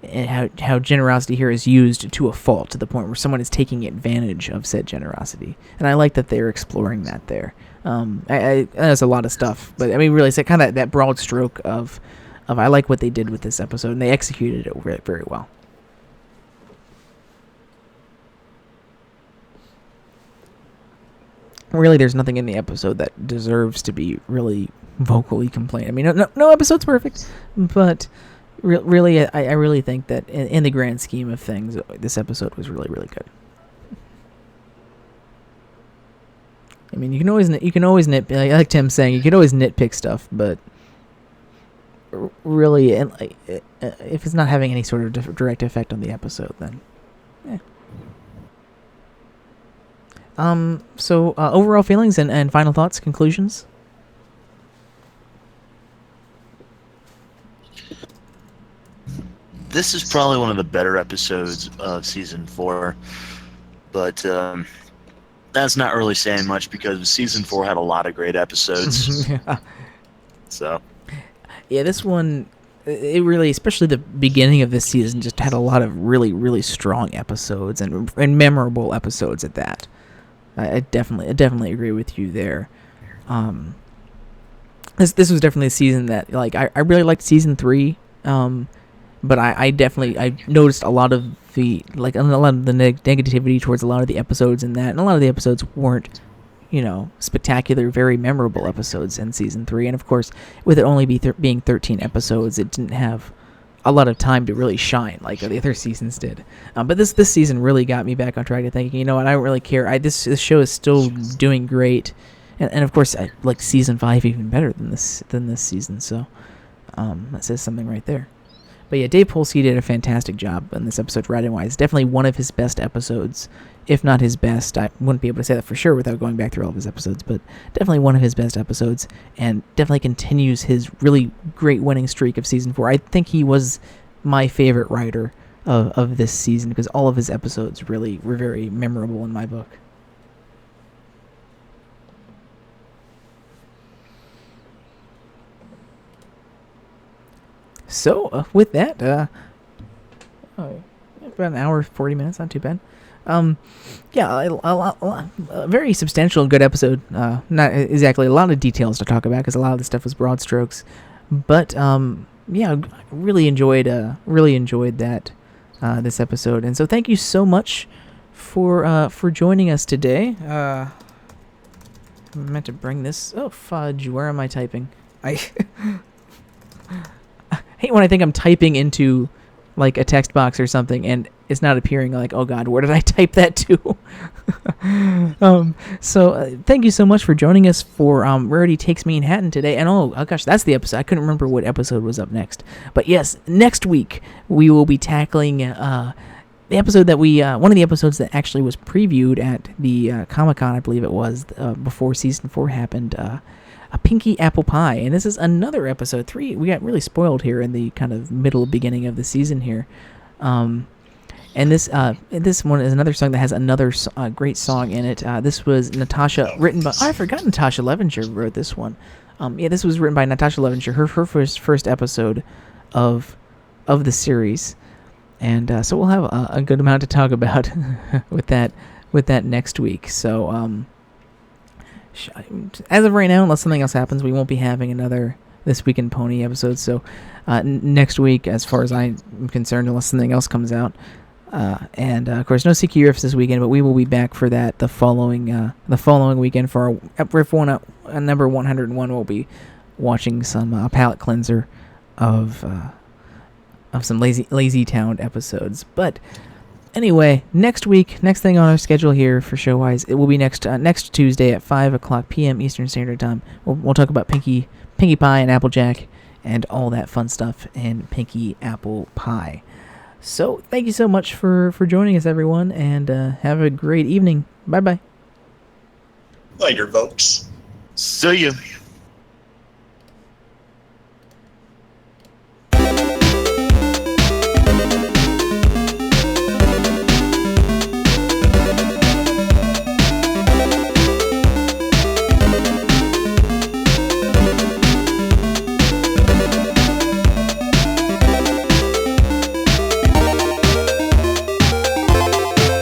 and how generosity here is used to a fault, to the point where someone is taking advantage of said generosity. And I like that they're exploring that there. There's a lot of stuff, but I mean, really, it's kind of that broad stroke of I like what they did with this episode, and they executed it very well. Really, there's nothing in the episode that deserves to be really vocally complained. I mean, no episode's perfect, but really, I really think that in the grand scheme of things, this episode was really, really good. I mean, you can always nitpick, like Tim's saying, you can always nitpick stuff, but really, if it's not having any sort of direct effect on the episode, then So overall feelings and final thoughts, conclusions. This is probably one of the better episodes of season 4, but that's not really saying much because season 4 had a lot of great episodes. Yeah. So. Yeah, this one, it really, especially the beginning of this season, just had a lot of really, really strong episodes and memorable episodes at that. I definitely agree with you there. this was definitely a season that, like, I really liked season 3, but I definitely noticed a lot of the negativity towards a lot of the episodes in that, and a lot of the episodes weren't, spectacular, very memorable episodes in season 3, and of course, with it only being 13 episodes, it didn't have a lot of time to really shine like the other seasons did. But this season really got me back on track to thinking, you know what, I don't really care. This show is still doing great. And of course, I like season 5 even better than this season. So that says something right there. But yeah, Dave Polsky did a fantastic job in this episode, writing-wise. Definitely one of his best episodes, if not his best. I wouldn't be able to say that for sure without going back through all of his episodes, but definitely one of his best episodes, and definitely continues his really great winning streak of season 4. I think he was my favorite writer of this season, because all of his episodes really were very memorable in my book. So, with that, about an hour, 40 minutes, not too bad. Yeah, a very substantial and good episode. Not exactly a lot of details to talk about, because a lot of the stuff was broad strokes. But, yeah, I really enjoyed that, this episode. And so thank you so much for joining us today. I meant to bring this. Oh, fudge, where am I typing? I hate when I think I'm typing into like a text box or something and it's not appearing, like, oh god, where did I type that to? So thank you so much for joining us for Rarity Takes Manehattan today. And oh gosh, that's the episode. I couldn't remember what episode was up next. But yes, next week we will be tackling the episode that one of the episodes that actually was previewed at the Comic-Con, I believe it was, before season 4 happened. A Pinky Apple Pie, and this is another episode 3. We got really spoiled here in the kind of beginning of the season here, and this one is another song that has another great song in it. This was Natasha, written by, I forgot Natasha Levenger wrote this one. Yeah, this was written by Natasha Levenger, her first episode of the series, and so we'll have a good amount to talk about with that next week. So as of right now, unless something else happens, we won't be having another This Week in Pony episode. So next week, as far as I'm concerned, unless something else comes out, and of course, no CQ riffs this weekend, but we will be back for that the following weekend for our riff one, number 101. We'll be watching some palate cleanser of some Lazy Town episodes, but. Anyway, next week, next thing on our schedule here for show-wise, it will be next Tuesday at 5:00 p.m. Eastern Standard Time. We'll talk about Pinkie Pie and Applejack and all that fun stuff in Pinky Apple Pie. So, thank you so much for joining us, everyone, and have a great evening. Bye-bye. Later, folks. See you.